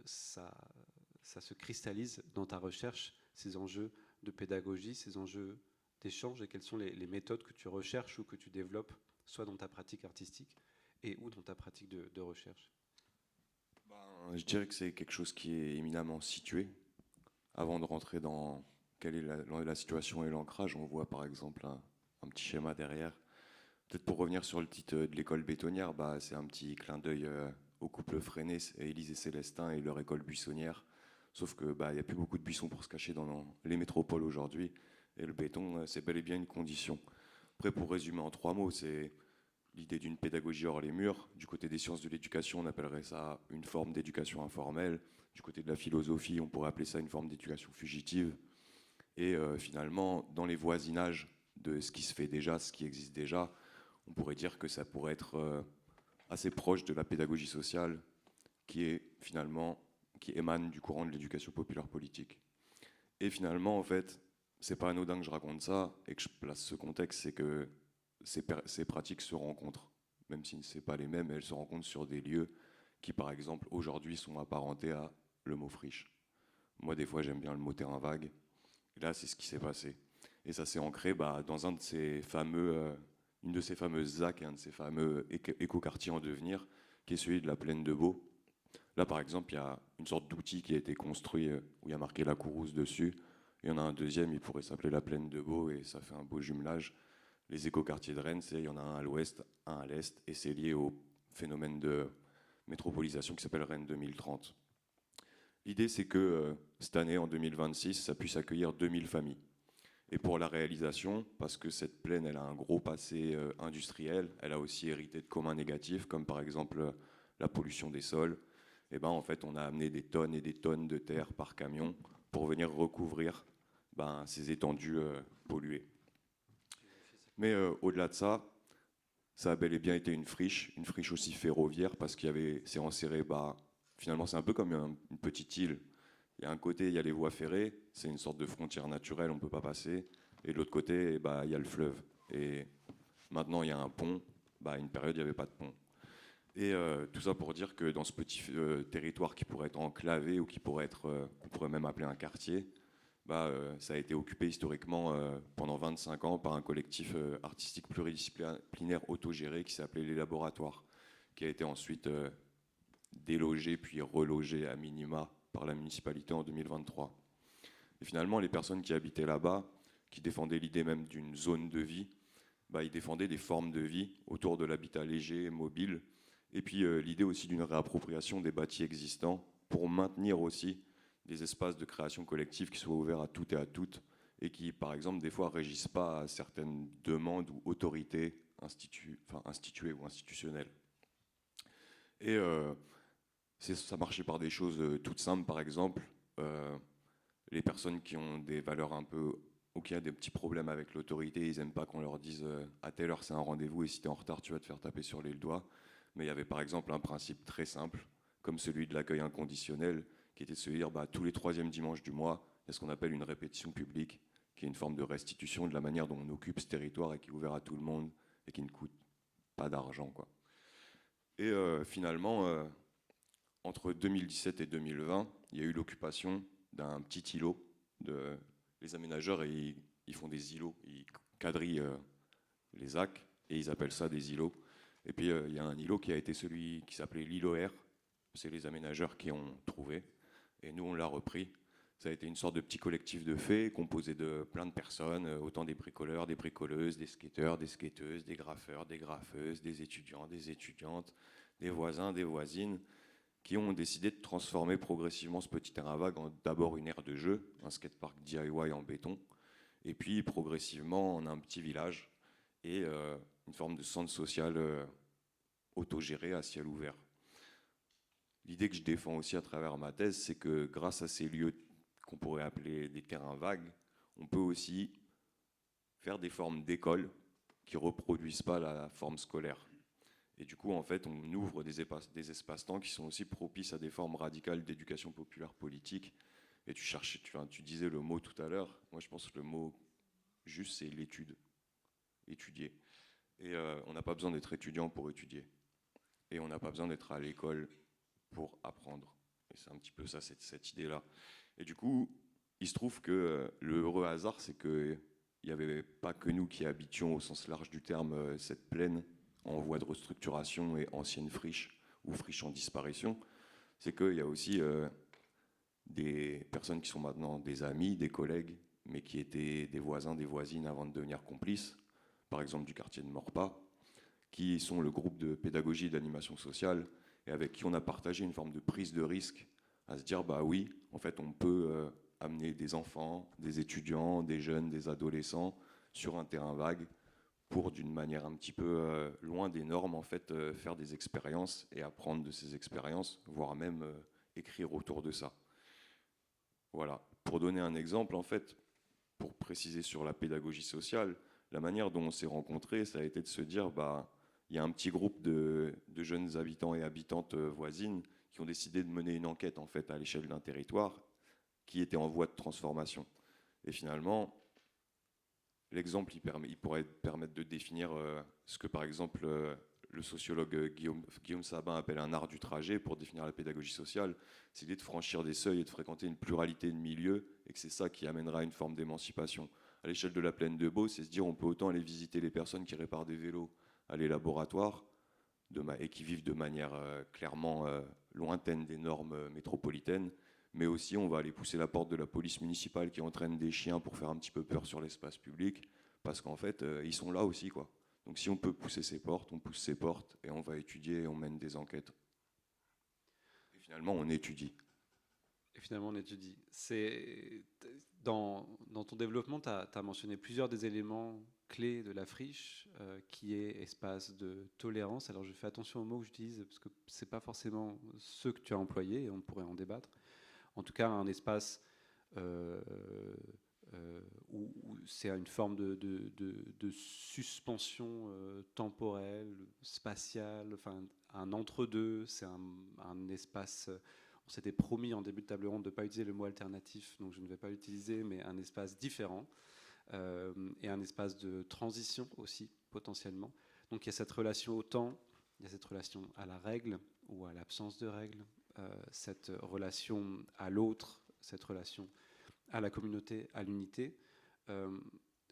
S6: cristallise dans ta recherche, ces enjeux de pédagogie, ces enjeux d'échange, et quelles sont les méthodes que tu recherches ou que tu développes, soit dans ta pratique artistique et ou dans ta pratique de recherche?
S3: Je dirais que c'est quelque chose qui est éminemment situé. Avant de rentrer dans quelle est la situation et l'ancrage, on voit par exemple un petit schéma derrière. Peut-être pour revenir sur le titre de l'école bétonnière, c'est un petit clin d'œil au couple Freinet, Élise et Célestin, et leur école buissonnière. Sauf que il n'y a plus beaucoup de buissons pour se cacher dans les métropoles aujourd'hui, et le béton, c'est bel et bien une condition. Après, pour résumer en 3 mots, c'est l'idée d'une pédagogie hors les murs. Du côté des sciences de l'éducation, on appellerait ça une forme d'éducation informelle. Du côté de la philosophie, on pourrait appeler ça une forme d'éducation fugitive. Et finalement, dans les voisinages de ce qui se fait déjà, ce qui existe déjà, on pourrait dire que ça pourrait être assez proche de la pédagogie sociale qui émane du courant de l'éducation populaire politique. Et finalement, en fait, c'est pas anodin que je raconte ça et que je place ce contexte, c'est que ces pratiques se rencontrent, même si ce n'est pas les mêmes, elles se rencontrent sur des lieux qui, par exemple, aujourd'hui sont apparentés à le mot friche. Moi, des fois, j'aime bien le mot terrain vague. Et là, c'est ce qui s'est passé. Et ça s'est ancré dans une de ces fameuses ZAC et un de ces fameux écoquartiers en devenir, qui est celui de la Plaine de Beau. Là, par exemple, il y a une sorte d'outil qui a été construit où il y a marqué la Courouse dessus. Il y en a un deuxième, il pourrait s'appeler la Plaine de Beau, et ça fait un beau jumelage. Les écoquartiers de Rennes, il y en a un à l'ouest, un à l'est, et c'est lié au phénomène de métropolisation qui s'appelle Rennes 2030. L'idée, c'est que cette année, en 2026, ça puisse accueillir 2000 familles. Et pour la réalisation, parce que cette plaine, elle a un gros passé industriel, elle a aussi hérité de communs négatifs, comme par exemple la pollution des sols. Et en fait, on a amené des tonnes et des tonnes de terre par camion pour venir recouvrir ces étendues polluées. Mais au-delà de ça, ça a bel et bien été une friche aussi ferroviaire, parce c'est enserré, finalement c'est un peu comme une petite île. Il y a un côté, il y a les voies ferrées, c'est une sorte de frontière naturelle, on ne peut pas passer. Et de l'autre côté, il y a le fleuve. Et maintenant, il y a un pont. Une période, il n'y avait pas de pont. Et tout ça pour dire que dans ce petit territoire qui pourrait être enclavé ou qui pourrait être, on pourrait même appeler un quartier, ça a été occupé historiquement pendant 25 ans par un collectif artistique pluridisciplinaire autogéré qui s'appelait Les Laboratoires, qui a été ensuite délogé puis relogé à minima par la municipalité en 2023. Et finalement, les personnes qui habitaient là-bas, qui défendaient l'idée même d'une zone de vie, ils défendaient des formes de vie autour de l'habitat léger, mobile, et puis l'idée aussi d'une réappropriation des bâtis existants pour maintenir aussi des espaces de création collective qui soient ouverts à toutes et à toutes, et qui, par exemple, des fois, régissent pas à certaines demandes ou autorités instituées ou institutionnelles. Et ça marchait par des choses toutes simples, par exemple, les personnes qui ont des valeurs un peu, ou qui ont des petits problèmes avec l'autorité, ils n'aiment pas qu'on leur dise à telle heure c'est un rendez-vous et si tu es en retard tu vas te faire taper sur les doigts. Mais il y avait par exemple un principe très simple, comme celui de l'accueil inconditionnel, qui était de se dire tous les 3e dimanches du mois, il y a ce qu'on appelle une répétition publique, qui est une forme de restitution de la manière dont on occupe ce territoire et qui est ouvert à tout le monde et qui ne coûte pas d'argent, quoi. Et finalement, entre 2017 et 2020, il y a eu l'occupation d'un petit îlot. Les aménageurs, ils font des îlots, ils quadrillent les ZAC et ils appellent ça des îlots. Et puis il y a un îlot qui a été celui qui s'appelait l'îlot R. C'est les aménageurs qui ont trouvé. Et nous, on l'a repris. Ça a été une sorte de petit collectif de faits composé de plein de personnes, autant des bricoleurs, des bricoleuses, des skateurs, des skateuses, des graffeurs, des graffeuses, des étudiants, des étudiantes, des voisins, des voisines, qui ont décidé de transformer progressivement ce petit terrain vague en d'abord une aire de jeu, un skatepark DIY en béton, et puis progressivement en un petit village et une forme de centre social autogéré à ciel ouvert. L'idée que je défends aussi à travers ma thèse, c'est que grâce à ces lieux qu'on pourrait appeler des terrains vagues, on peut aussi faire des formes d'écoles qui ne reproduisent pas la forme scolaire. Et du coup, en fait, on ouvre des espaces-temps qui sont aussi propices à des formes radicales d'éducation populaire politique. Et tu disais le mot tout à l'heure. Moi, je pense que le mot juste, c'est l'étude. Étudier. Et on n'a pas besoin d'être étudiant pour étudier. Et on n'a pas besoin d'être à l'école pour apprendre. Et c'est un petit peu ça, cette idée-là. Et du coup, il se trouve que le heureux hasard, c'est qu'il n'y avait pas que nous qui habitions au sens large du terme cette plaine en voie de restructuration et ancienne friche ou friche en disparition. C'est qu'il y a aussi des personnes qui sont maintenant des amis, des collègues, mais qui étaient des voisins, des voisines avant de devenir complices, par exemple du quartier de Morpas, qui sont le groupe de pédagogie et d'animation sociale et avec qui on a partagé une forme de prise de risque à se dire, bah oui, en fait, on peut amener des enfants, des étudiants, des jeunes, des adolescents sur un terrain vague pour, d'une manière un petit peu loin des normes, en fait, faire des expériences et apprendre de ces expériences, voire même écrire autour de ça. Voilà. Pour donner un exemple, en fait, pour préciser sur la pédagogie sociale, la manière dont on s'est rencontrés, ça a été de se dire, bah, il y a un petit groupe de jeunes habitants et habitantes voisines qui ont décidé de mener une enquête en fait à l'échelle d'un territoire qui était en voie de transformation. Et finalement, l'exemple, il pourrait permettre de définir ce que par exemple le sociologue Guillaume Sabin appelle un art du trajet pour définir la pédagogie sociale. C'est l'idée de franchir des seuils et de fréquenter une pluralité de milieux et que c'est ça qui amènera une forme d'émancipation. À l'échelle de la plaine de Beauce, c'est se dire on peut autant aller visiter les personnes qui réparent des vélos à les laboratoires et qui vivent de manière clairement lointaine des normes métropolitaines, mais aussi on va aller pousser la porte de la police municipale qui entraîne des chiens pour faire un petit peu peur sur l'espace public, parce qu'en fait, ils sont là aussi, quoi. Donc si on peut pousser ces portes, on pousse ces portes, et on va étudier, et on mène des enquêtes. Et finalement, on étudie.
S6: Et finalement, on étudie. Dans ton développement, tu as mentionné plusieurs des éléments clés de la friche, qui est espace de tolérance. Alors je fais attention aux mots que j'utilise, parce que ce n'est pas forcément ceux que tu as employés, et on pourrait en débattre. En tout cas, un espace où c'est une forme de suspension temporelle, spatiale, enfin un entre-deux, c'est un espace... On s'était promis en début de table ronde de ne pas utiliser le mot alternatif, donc je ne vais pas l'utiliser, mais un espace différent, et un espace de transition aussi, potentiellement. Donc il y a cette relation au temps, il y a cette relation à la règle ou à l'absence de règle, cette relation à l'autre, cette relation à la communauté, à l'unité.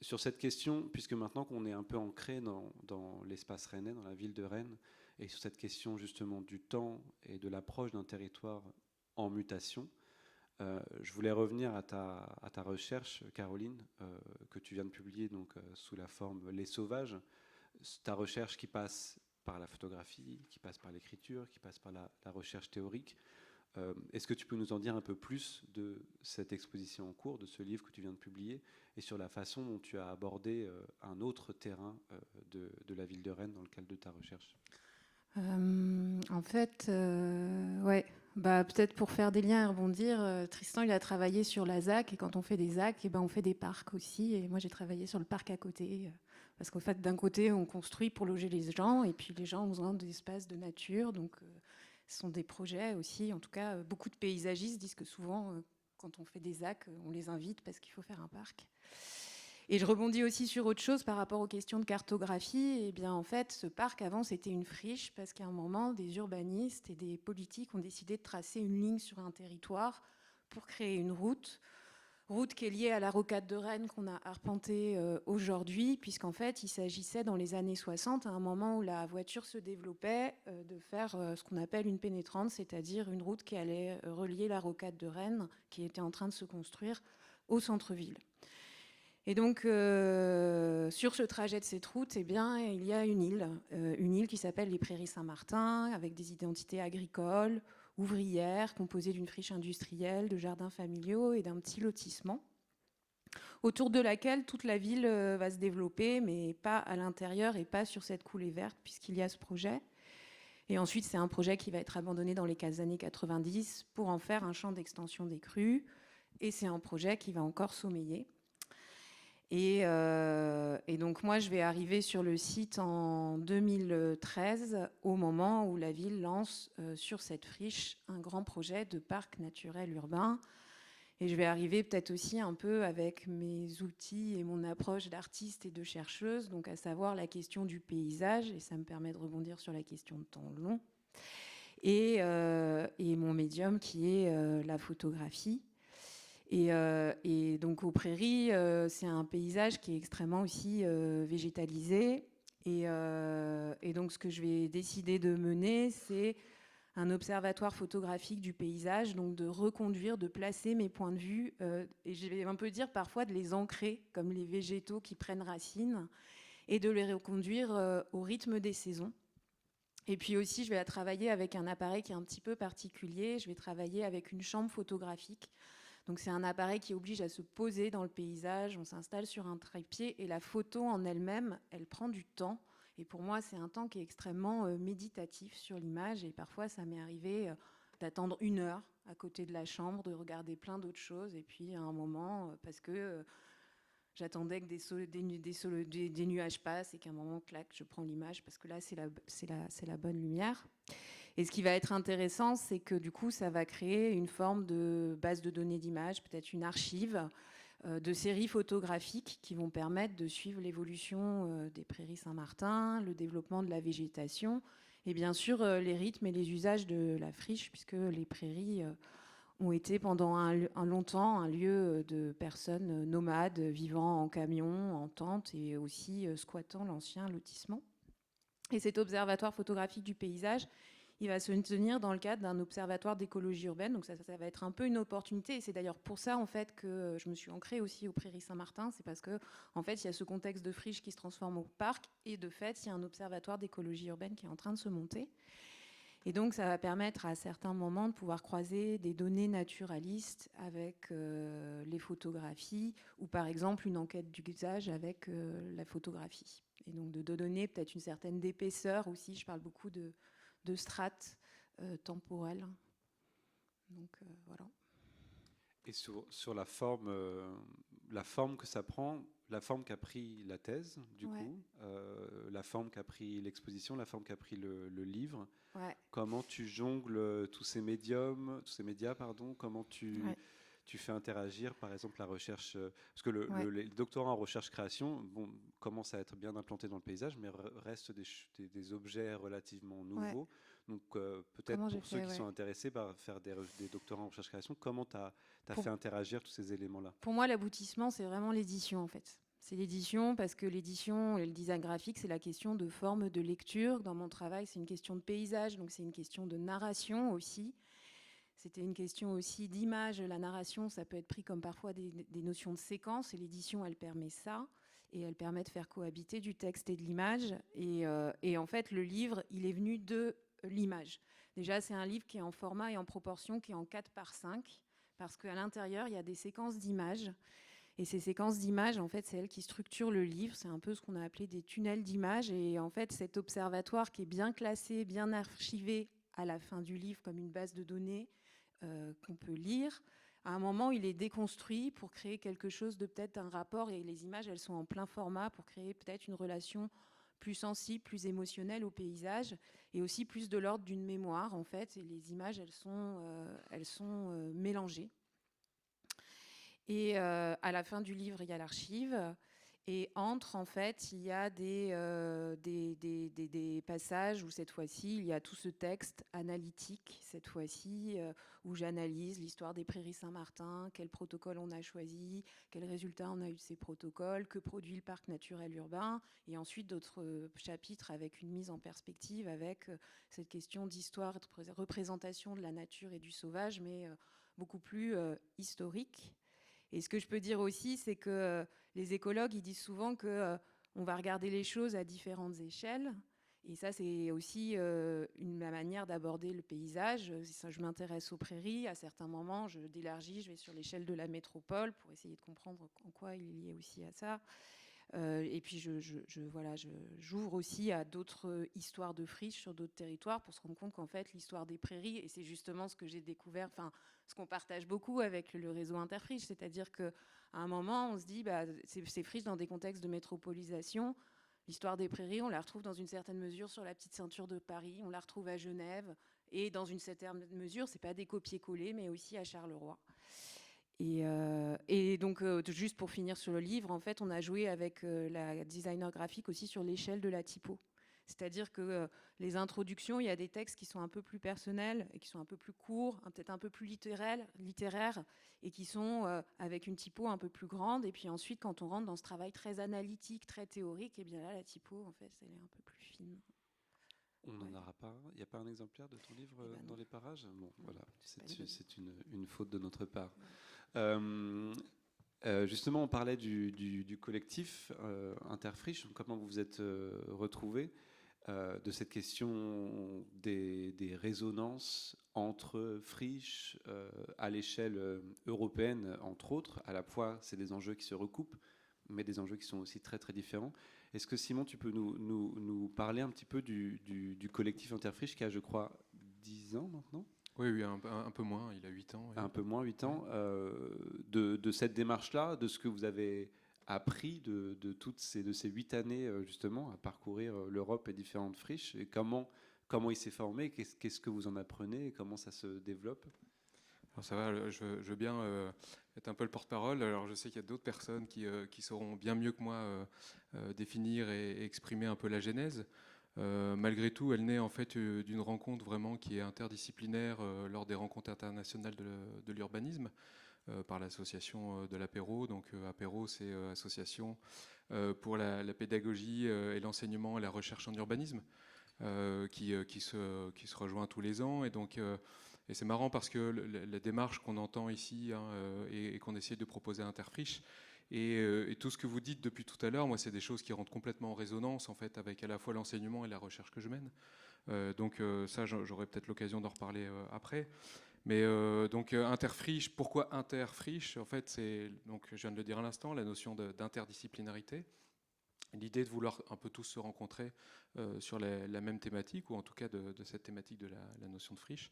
S6: Sur cette question, puisque maintenant qu'on est un peu ancré dans l'espace rennais, dans la ville de Rennes, et sur cette question justement du temps et de l'approche d'un territoire en mutation, je voulais revenir à ta recherche, Caroline, que tu viens de publier donc, sous la forme Les Sauvages, ta recherche qui passe par la photographie, qui passe par l'écriture, qui passe par la recherche théorique. Est-ce que tu peux nous en dire un peu plus de cette exposition en cours, de ce livre que tu viens de publier, et sur la façon dont tu as abordé un autre terrain de la ville de Rennes dans le cadre de ta recherche?
S2: En fait, ouais. Bah, peut-être pour faire des liens et rebondir, Tristan il a travaillé sur la ZAC, et quand on fait des ZAC, et ben on fait des parcs aussi. Et moi j'ai travaillé sur le parc à côté, parce qu'en fait d'un côté on construit pour loger les gens, et puis les gens ont besoin d'espaces de nature, donc ce sont des projets aussi. En tout cas, beaucoup de paysagistes disent que souvent quand on fait des ZAC, on les invite parce qu'il faut faire un parc. Et je rebondis aussi sur autre chose par rapport aux questions de cartographie. Eh bien, en fait, ce parc, avant, c'était une friche parce qu'à un moment, des urbanistes et des politiques ont décidé de tracer une ligne sur un territoire pour créer une route route qui est liée à la rocade de Rennes qu'on a arpentée aujourd'hui, puisqu'en fait, il s'agissait dans les années 60, à un moment où la voiture se développait, de faire ce qu'on appelle une pénétrante, c'est-à-dire une route qui allait relier la rocade de Rennes, qui était en train de se construire, au centre-ville. Et donc, sur ce trajet de cette route, eh bien, il y a une île qui s'appelle les Prairies Saint-Martin, avec des identités agricoles, ouvrières, composée d'une friche industrielle, de jardins familiaux et d'un petit lotissement, autour de laquelle toute la ville va se développer, mais pas à l'intérieur et pas sur cette coulée verte, puisqu'il y a ce projet. Et ensuite, c'est un projet qui va être abandonné dans les années 90 pour en faire un champ d'extension des crues. Et c'est un projet qui va encore sommeiller. Et donc moi, je vais arriver sur le site en 2013, au moment où la ville lance sur cette friche un grand projet de parc naturel urbain. Et je vais arriver peut-être aussi un peu avec mes outils et mon approche d'artiste et de chercheuse, donc à savoir la question du paysage, et ça me permet de rebondir sur la question de temps long, et mon médium qui est la photographie. Et donc aux prairies, c'est un paysage qui est extrêmement aussi végétalisé. Et donc ce que je vais décider de mener, c'est un observatoire photographique du paysage, donc de reconduire, de placer mes points de vue, et je vais un peu dire parfois de les ancrer, comme les végétaux qui prennent racine, et de les reconduire au rythme des saisons. Et puis aussi, je vais travailler avec un appareil qui est un petit peu particulier. Je vais travailler avec une chambre photographique. Donc c'est un appareil qui oblige à se poser dans le paysage, on s'installe sur un trépied et la photo en elle-même, elle prend du temps. Et pour moi, c'est un temps qui est extrêmement méditatif sur l'image. Et parfois, ça m'est arrivé d'attendre 1 heure à côté de la chambre, de regarder plein d'autres choses. Et puis à un moment, parce que j'attendais que des nuages passent et qu'à un moment, clac, je prends l'image parce que là, c'est la bonne lumière. Et ce qui va être intéressant, c'est que du coup, ça va créer une forme de base de données d'images, peut-être une archive de séries photographiques qui vont permettre de suivre l'évolution des prairies Saint-Martin, le développement de la végétation et bien sûr les rythmes et les usages de la friche, puisque les prairies ont été pendant un longtemps un lieu de personnes nomades vivant en camion, en tente et aussi squattant l'ancien lotissement. Et cet observatoire photographique du paysage, il va se tenir dans le cadre d'un observatoire d'écologie urbaine. Donc ça va être un peu une opportunité. Et c'est d'ailleurs pour ça en fait, que je me suis ancrée aussi aux Prairies Saint-Martin. C'est parce que en fait, il y a ce contexte de friche qui se transforme au parc. Et de fait, il y a un observatoire d'écologie urbaine qui est en train de se monter. Et donc, ça va permettre à certains moments de pouvoir croiser des données naturalistes avec les photographies ou par exemple une enquête d'usage avec la photographie. Et donc de donner peut-être une certaine épaisseur aussi. Je parle beaucoup de strates temporelles. Donc voilà.
S6: Et sur la forme que ça prend, la forme qu'a pris la thèse, du coup, la forme qu'a pris l'exposition, la forme qu'a pris le livre, comment tu jongles tous ces médias, comment tu fais interagir, par exemple, la recherche, parce que le doctorat en recherche-création commence à être bien implanté dans le paysage, mais reste des objets relativement nouveaux. Donc peut-être pour ceux qui sont intéressés par faire des doctorats en recherche-création, comment tu as fait interagir tous ces éléments-là?
S2: Pour moi, l'aboutissement, c'est vraiment l'édition, en fait. C'est l'édition, parce que l'édition et le design graphique, c'est la question de forme, de lecture. Dans mon travail, c'est une question de paysage, donc c'est une question de narration aussi. C'était une question aussi d'image. La narration, ça peut être pris comme parfois des notions de séquence, et l'édition, elle permet ça, et elle permet de faire cohabiter du texte et de l'image. Et en fait, le livre, il est venu de l'image. Déjà, c'est un livre qui est en format et en proportion, qui est en 4:5, parce qu'à l'intérieur, il y a des séquences d'images. Et ces séquences d'images, en fait, c'est elles qui structurent le livre. C'est un peu ce qu'on a appelé des tunnels d'images. Et en fait, cet observatoire qui est bien classé, bien archivé à la fin du livre comme une base de données qu'on peut lire, à un moment, il est déconstruit pour créer quelque chose de peut-être un rapport. Et les images, elles sont en plein format pour créer peut-être une relation plus sensible, plus émotionnelle au paysage, et aussi plus de l'ordre d'une mémoire, en fait. Et les images, elles sont mélangées. Et à la fin du livre, il y a l'archive. Et entre, en fait, il y a des passages où, cette fois-ci, il y a tout ce texte analytique, cette fois-ci, où j'analyse l'histoire des prairies Saint-Martin, quel protocole on a choisi, quels résultats on a eu de ces protocoles, que produit le parc naturel urbain, et ensuite d'autres chapitres avec une mise en perspective, avec cette question d'histoire, de représentation de la nature et du sauvage, mais beaucoup plus historique. Et ce que je peux dire aussi, c'est que les écologues, ils disent souvent qu'on va regarder les choses à différentes échelles. Et ça, c'est aussi la manière d'aborder le paysage. Je m'intéresse aux prairies. À certains moments, je d'élargis, je vais sur l'échelle de la métropole pour essayer de comprendre en quoi il est lié aussi à ça. Et puis, j'ouvre aussi à d'autres histoires de friches sur d'autres territoires pour se rendre compte qu'en fait, l'histoire des prairies, et c'est justement ce que j'ai découvert, enfin, ce qu'on partage beaucoup avec le réseau Interfriche, c'est-à-dire qu'à un moment, on se dit, ces friches dans des contextes de métropolisation, l'histoire des prairies, on la retrouve dans une certaine mesure sur la petite ceinture de Paris, on la retrouve à Genève, et dans une certaine mesure, c'est pas des copier-coller, mais aussi à Charleroi. Et donc, juste pour finir sur le livre, en fait, on a joué avec la designer graphique aussi sur l'échelle de la typo. C'est-à-dire que les introductions, il y a des textes qui sont un peu plus personnels et qui sont un peu plus courts, peut-être un peu plus littéraires et qui sont avec une typo un peu plus grande. Et puis ensuite, quand on rentre dans ce travail très analytique, très théorique, et bien là, la typo, en fait, elle est un peu plus fine.
S6: On n'en aura pas. Il n'y a pas un exemplaire de ton livre dans les parages? Bon, voilà, c'est une faute de notre part. Justement, on parlait du collectif Interfriche. Comment vous vous êtes retrouvés de cette question des résonances entre friches à l'échelle européenne, entre autres. À la fois, c'est des enjeux qui se recoupent, mais des enjeux qui sont aussi très très différents. Est-ce que Simon, tu peux nous parler un petit peu du collectif Interfriche qui a, je crois, 10 ans maintenant?
S5: Oui, un peu moins, il a 8 ans. Oui.
S6: Un peu moins, 8 ans. De cette démarche-là, de ce que vous avez appris de ces 8 années, justement, à parcourir l'Europe et différentes friches, et comment il s'est formé, qu'est-ce que vous en apprenez, et comment ça se développe?
S5: Alors ça va, je veux bien être un peu le porte-parole. Alors je sais qu'il y a d'autres personnes qui sauront bien mieux que moi définir et exprimer un peu la genèse. Malgré tout, elle naît en fait d'une rencontre vraiment qui est interdisciplinaire lors des rencontres internationales de l'urbanisme par l'association de l'Apéro. Donc Apéro, c'est association pour la pédagogie et l'enseignement et la recherche en urbanisme qui se rejoint tous les ans. Et donc et c'est marrant parce que la démarche qu'on entend ici et qu'on essaie de proposer à Interfriche et tout ce que vous dites depuis tout à l'heure, moi, c'est des choses qui rentrent complètement en résonance en fait avec à la fois l'enseignement et la recherche que je mène. Donc ça, j'aurai peut-être l'occasion d'en reparler après. Mais donc Interfriche, pourquoi Interfriche? En fait, c'est donc je viens de le dire à l'instant, la notion d'interdisciplinarité. L'idée de vouloir un peu tous se rencontrer sur la même thématique, ou en tout cas de cette thématique de la notion de friche.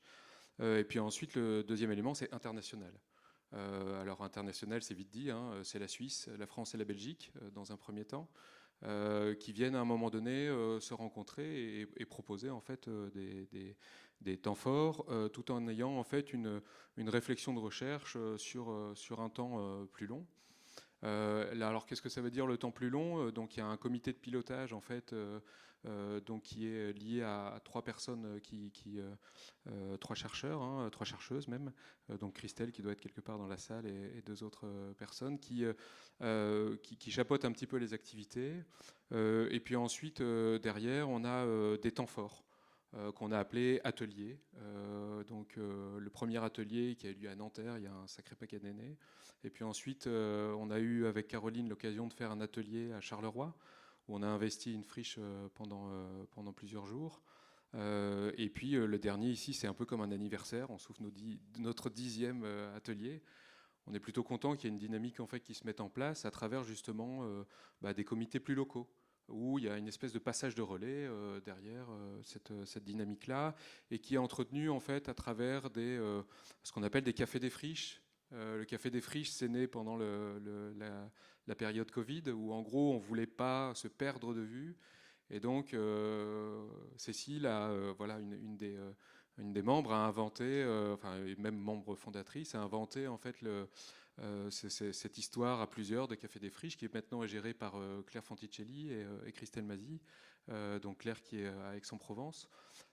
S5: Et puis ensuite, le deuxième élément, c'est international. Alors international, c'est vite dit, hein, c'est la Suisse, la France et la Belgique, dans un premier temps, qui viennent à un moment donné se rencontrer et proposer en fait des temps forts, tout en ayant en fait une réflexion de recherche sur un temps plus long. Alors qu'est-ce que ça veut dire le temps plus long? Donc il y a un comité de pilotage en fait, donc qui est lié à 3 personnes, trois chercheurs, 3 chercheuses même, donc Christelle qui doit être quelque part dans la salle et 2 autres personnes qui chapeautent un petit peu les activités. Et puis ensuite derrière on a des temps forts. Qu'on a appelé atelier. Donc le premier atelier qui a eu lieu à Nanterre, il y a un sacré paquet d'années. Et puis ensuite, on a eu avec Caroline l'occasion de faire un atelier à Charleroi, où on a investi une friche pendant plusieurs jours. Et puis le dernier ici, c'est un peu comme un anniversaire. On souffle notre 10e atelier. On est plutôt content qu'il y ait une dynamique en fait qui se mette en place à travers justement des comités plus locaux, où il y a une espèce de passage de relais derrière cette dynamique-là, et qui est entretenue en fait à travers ce qu'on appelle des cafés des friches. Le café des friches, c'est né pendant la période Covid, où en gros on ne voulait pas se perdre de vue. Et donc Cécile a une une des membres a inventé, et même membre fondatrice, a inventé en fait cette histoire à plusieurs de Café des Friches, qui maintenant est gérée par Claire Fonticelli et Christelle Mazy, donc Claire qui est à Aix-en-Provence.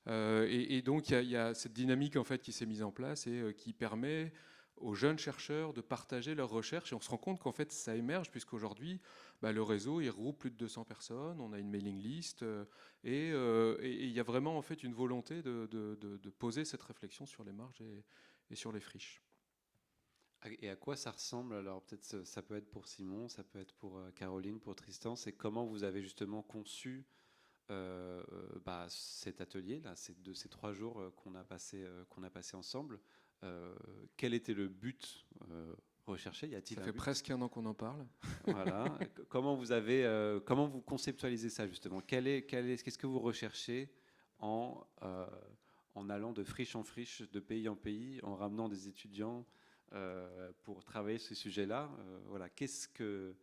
S5: Et donc il y a cette dynamique en fait qui s'est mise en place et qui permet aux jeunes chercheurs de partager leurs recherches. Et on se rend compte qu'en fait ça émerge, puisqu'aujourd'hui le réseau il regroupe plus de 200 personnes, on a une mailing list, et il y a vraiment en fait une volonté de poser cette réflexion sur les marges et sur les friches.
S6: Et à quoi ça ressemble? Alors peut-être ça peut être pour Simon, ça peut être pour Caroline, pour Tristan. C'est comment vous avez justement conçu cet atelier là, de ces 3 jours qu'on a passé ensemble. Quel était le but recherché? Y a-t-il
S5: Ça
S6: un
S5: fait
S6: but?
S5: presque 1 an qu'on en parle.
S6: Voilà. Comment vous conceptualisez ça justement? Qu'est-ce que vous recherchez en allant de friche en friche, de pays en pays, en ramenant des étudiants pour travailler ces sujets-là? Voilà. Qu'est-ce que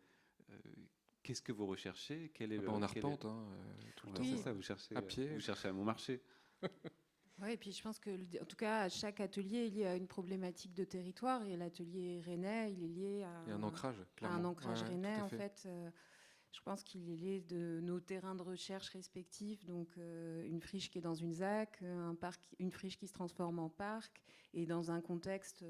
S6: vous recherchez?
S5: On arpente tout le temps.
S6: C'est ça, vous cherchez
S5: à pied.
S6: Vous cherchez un bon marché.
S2: Oui, et puis je pense que, en tout cas, à chaque atelier, il y a une problématique de territoire. Et l'atelier rennais, il est lié à
S5: Il y a un ancrage, clairement.
S2: un ancrage
S5: Ouais,
S2: rennais,
S5: tout à
S2: en fait. Je pense qu'il est lié de nos terrains de recherche respectifs. Donc, une friche qui est dans une ZAC, une friche qui se transforme en parc, et dans un contexte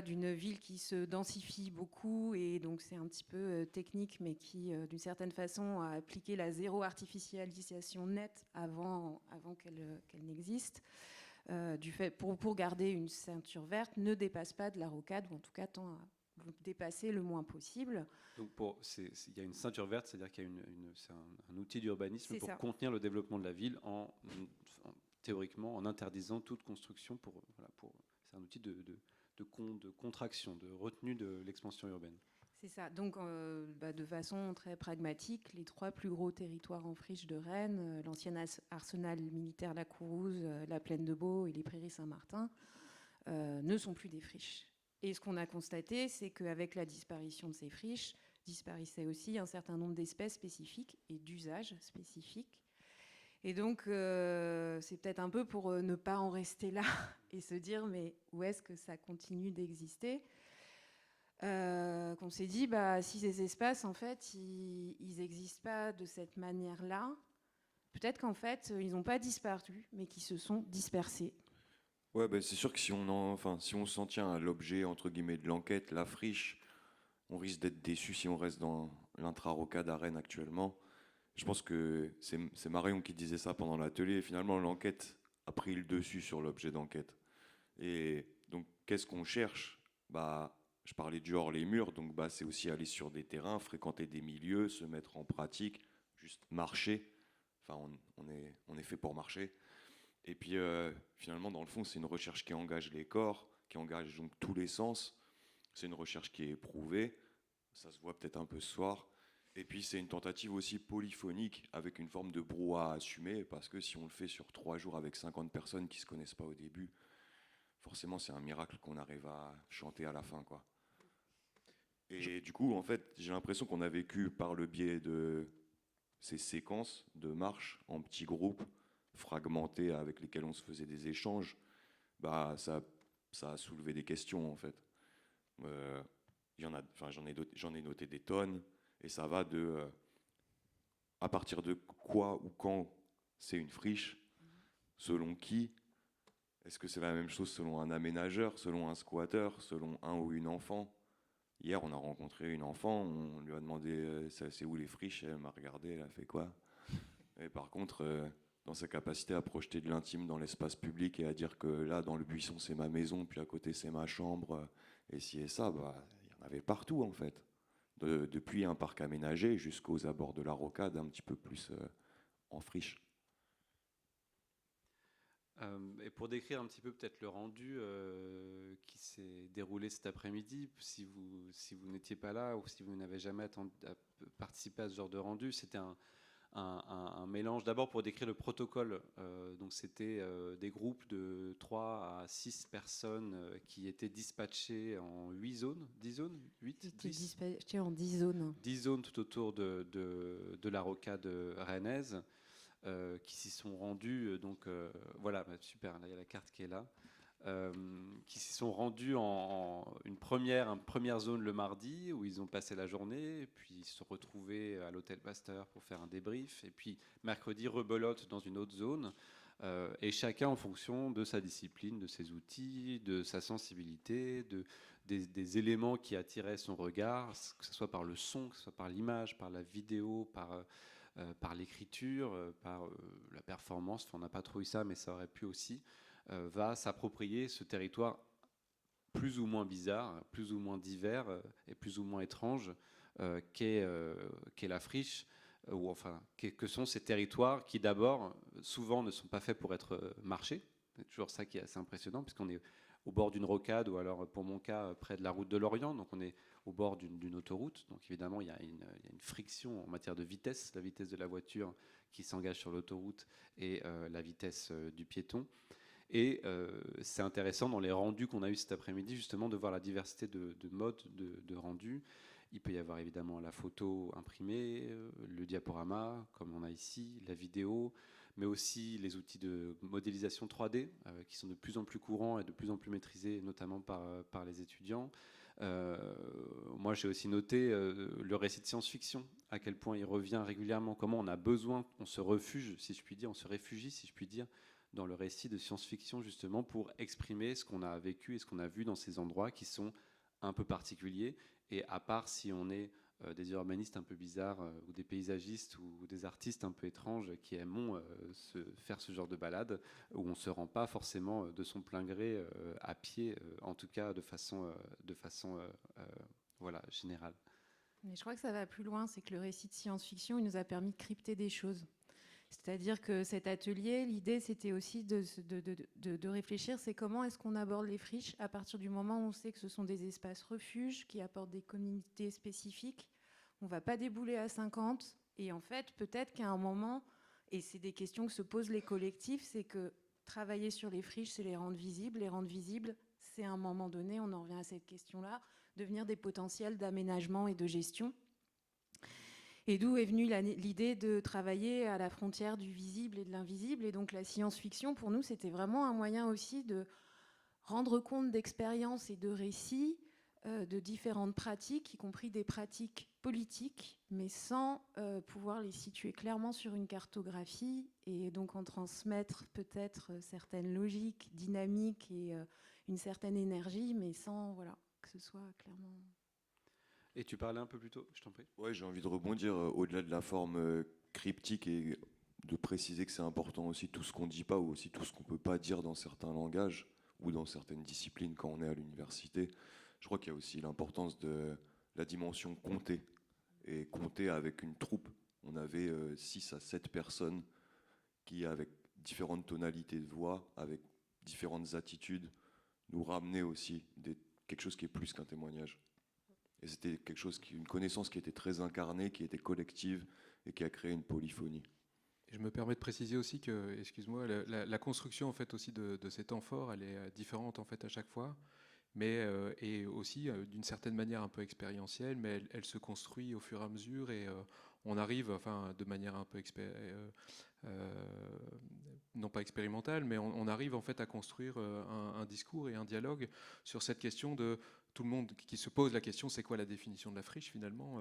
S2: d'une ville qui se densifie beaucoup. Et donc, c'est un petit peu technique, mais qui, d'une certaine façon, a appliqué la zéro artificialisation nette avant qu'elle n'existe. Pour garder une ceinture verte, ne dépasse pas de la rocade, ou en tout cas tend à dépasser le moins possible.
S6: Donc il y a une ceinture verte, c'est-à-dire qu'il y a c'est un outil d'urbanisme
S2: C'est
S6: pour
S2: ça.
S6: contenir le développement de la ville théoriquement en interdisant toute construction. C'est un outil de contraction, de retenue de l'expansion urbaine.
S2: C'est ça. Donc, de façon très pragmatique, les 3 plus gros territoires en friche de Rennes, l'ancien arsenal militaire La Courrouze, la Plaine de Beau et les Prairies Saint-Martin, ne sont plus des friches. Et ce qu'on a constaté, c'est qu'avec la disparition de ces friches, disparaissait aussi un certain nombre d'espèces spécifiques et d'usages spécifiques. Et donc, c'est peut-être un peu pour ne pas en rester là et se dire, mais où est-ce que ça continue d'exister ? Qu'on s'est dit, si ces espaces, en fait, ils n'existent pas de cette manière-là, peut-être qu'en fait, ils n'ont pas disparu, mais qu'ils se sont dispersés.
S3: Ouais, c'est sûr que si on s'en tient à l'objet, entre guillemets, de l'enquête, la friche, on risque d'être déçu si on reste dans l'intra-rocade à Rennes actuellement. Je pense que c'est Marion qui disait ça pendant l'atelier. Finalement, l'enquête a pris le dessus sur l'objet d'enquête. Et donc, qu'est-ce qu'on cherche? Je parlais du hors les murs, donc c'est aussi aller sur des terrains, fréquenter des milieux, se mettre en pratique, juste marcher. Enfin, on est fait pour marcher. Et puis, finalement, dans le fond, c'est une recherche qui engage les corps, qui engage donc tous les sens. C'est une recherche qui est éprouvée. Ça se voit peut-être un peu ce soir. Et puis, c'est une tentative aussi polyphonique, avec une forme de brouhaha assumé, parce que si on le fait sur 3 jours avec 50 personnes qui ne se connaissent pas au début, forcément, c'est un miracle qu'on arrive à chanter à la fin, quoi. Et du coup, en fait, j'ai l'impression qu'on a vécu par le biais de ces séquences de marche en petits groupes, fragmentés, avec lesquels on se faisait des échanges, ça a soulevé des questions, en fait. J'en ai noté des tonnes, et ça va de à partir de quoi ou quand c'est une friche, selon qui. Est-ce que c'est la même chose selon un aménageur, selon un squatteur, selon un ou une enfant? Hier, on a rencontré une enfant, on lui a demandé c'est où les friches, elle m'a regardé, elle a fait quoi? Et par contre, dans sa capacité à projeter de l'intime dans l'espace public et à dire que là, dans le buisson, c'est ma maison, puis à côté, c'est ma chambre, et ci et ça, il y en avait partout en fait. Depuis un parc aménagé jusqu'aux abords de la rocade, un petit peu plus en friche.
S6: Et pour décrire un petit peu peut-être le rendu qui s'est déroulé cet après-midi, si vous n'étiez pas là ou si vous n'avez jamais participé à ce genre de rendu, c'était un mélange. D'abord pour décrire le protocole, donc c'était des groupes de 3 à 6 personnes qui étaient dispatchées en 8 zones, 10 zones, 8, 10
S2: dispatchés en 10 zones.
S6: 10 zones tout autour de la rocade rennaise. qui s'y sont rendus. Donc voilà, super, là il y a la carte qui est là. Qui s'y sont rendus en une première zone le mardi où ils ont passé la journée, et puis ils se sont retrouvés à l'hôtel Pasteur pour faire un débrief, et puis mercredi rebelote dans une autre zone, et chacun en fonction de sa discipline, de ses outils, de sa sensibilité, des éléments qui attiraient son regard, que ce soit par le son, que ce soit par l'image, par la vidéo, par l'écriture, par la performance. Enfin, on n'a pas trop eu ça, mais ça aurait pu aussi. Va s'approprier ce territoire plus ou moins bizarre, plus ou moins divers et plus ou moins étrange qu'est la friche, ou enfin que sont ces territoires qui d'abord souvent ne sont pas faits pour être marchés. C'est toujours ça qui est assez impressionnant, puisqu'on est au bord d'une rocade, ou alors pour mon cas près de la route de l'Orient, donc on est au bord d'une autoroute, donc évidemment il y a une friction en matière de vitesse, la vitesse de la voiture qui s'engage sur l'autoroute et la vitesse du piéton. Et c'est intéressant dans les rendus qu'on a eu cet après-midi, justement, de voir la diversité de modes de rendus. Il peut y avoir évidemment la photo imprimée, le diaporama, comme on a ici, la vidéo, mais aussi les outils de modélisation 3D, qui sont de plus en plus courants et de plus en plus maîtrisés, notamment par les étudiants. Moi, j'ai aussi noté le récit de science-fiction, à quel point il revient régulièrement, comment on a besoin, on se refugie, si je puis dire, dans le récit de science-fiction, justement, pour exprimer ce qu'on a vécu et ce qu'on a vu dans ces endroits qui sont un peu particuliers. Et à part si on est des urbanistes un peu bizarres, ou des paysagistes, ou des artistes un peu étranges qui aimons faire ce genre de balade, où on ne se rend pas forcément de son plein gré à pied, en tout cas de façon voilà, générale.
S2: Mais je crois que ça va plus loin, c'est que le récit de science-fiction, il nous a permis de crypter des choses. C'est-à-dire que cet atelier, l'idée, c'était aussi de réfléchir, c'est comment est-ce qu'on aborde les friches à partir du moment où on sait que ce sont des espaces refuges qui apportent des communautés spécifiques. On ne va pas débouler à 50. Et en fait, peut-être qu'à un moment, et c'est des questions que se posent les collectifs, c'est que travailler sur les friches, c'est les rendre visibles. Les rendre visibles, c'est à un moment donné, on en revient à cette question-là, devenir des potentiels d'aménagement et de gestion. Et d'où est venue l'idée de travailler à la frontière du visible et de l'invisible. Et donc la science-fiction, pour nous, c'était vraiment un moyen aussi de rendre compte d'expériences et de récits de différentes pratiques, y compris des pratiques politiques, mais sans pouvoir les situer clairement sur une cartographie, et donc en transmettre peut-être certaines logiques, dynamiques et une certaine énergie, mais sans que ce soit clairement...
S6: Et tu parlais un peu plus tôt, je t'en prie.
S3: Ouais, j'ai envie de rebondir au-delà de la forme cryptique, et de préciser que c'est important aussi tout ce qu'on ne dit pas, ou aussi tout ce qu'on ne peut pas dire dans certains langages ou dans certaines disciplines quand on est à l'université. Je crois qu'il y a aussi l'importance de la dimension compter, et compter avec une troupe. On avait 6 à 7 personnes qui, avec différentes tonalités de voix, avec différentes attitudes, nous ramenaient aussi quelque chose qui est plus qu'un témoignage. Et c'était une connaissance qui était très incarnée, qui était collective et qui a créé une polyphonie.
S5: Et je me permets de préciser aussi que, excuse-moi, la construction en fait aussi de ces temps forts, elle est différente en fait à chaque fois, mais et aussi d'une certaine manière un peu expérientielle, mais elle se construit au fur et à mesure, et on arrive, enfin, de manière un peu non pas expérimentale, mais on arrive en fait à construire un discours et un dialogue sur cette question de tout le monde qui se pose la question, c'est quoi la définition de la friche finalement,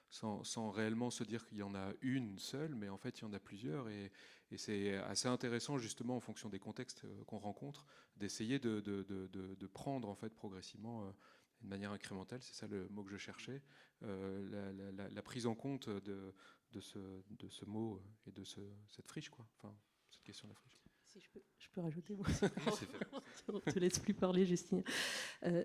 S5: sans réellement se dire qu'il y en a une seule, mais en fait il y en a plusieurs, et c'est assez intéressant justement en fonction des contextes qu'on rencontre, d'essayer de prendre en fait progressivement de manière incrémentale, c'est ça le mot que je cherchais, la prise en compte de ce mot et de cette friche, quoi. Enfin, cette question de la friche.
S4: Si je peux rajouter, moi. On te laisse plus parler, Justine.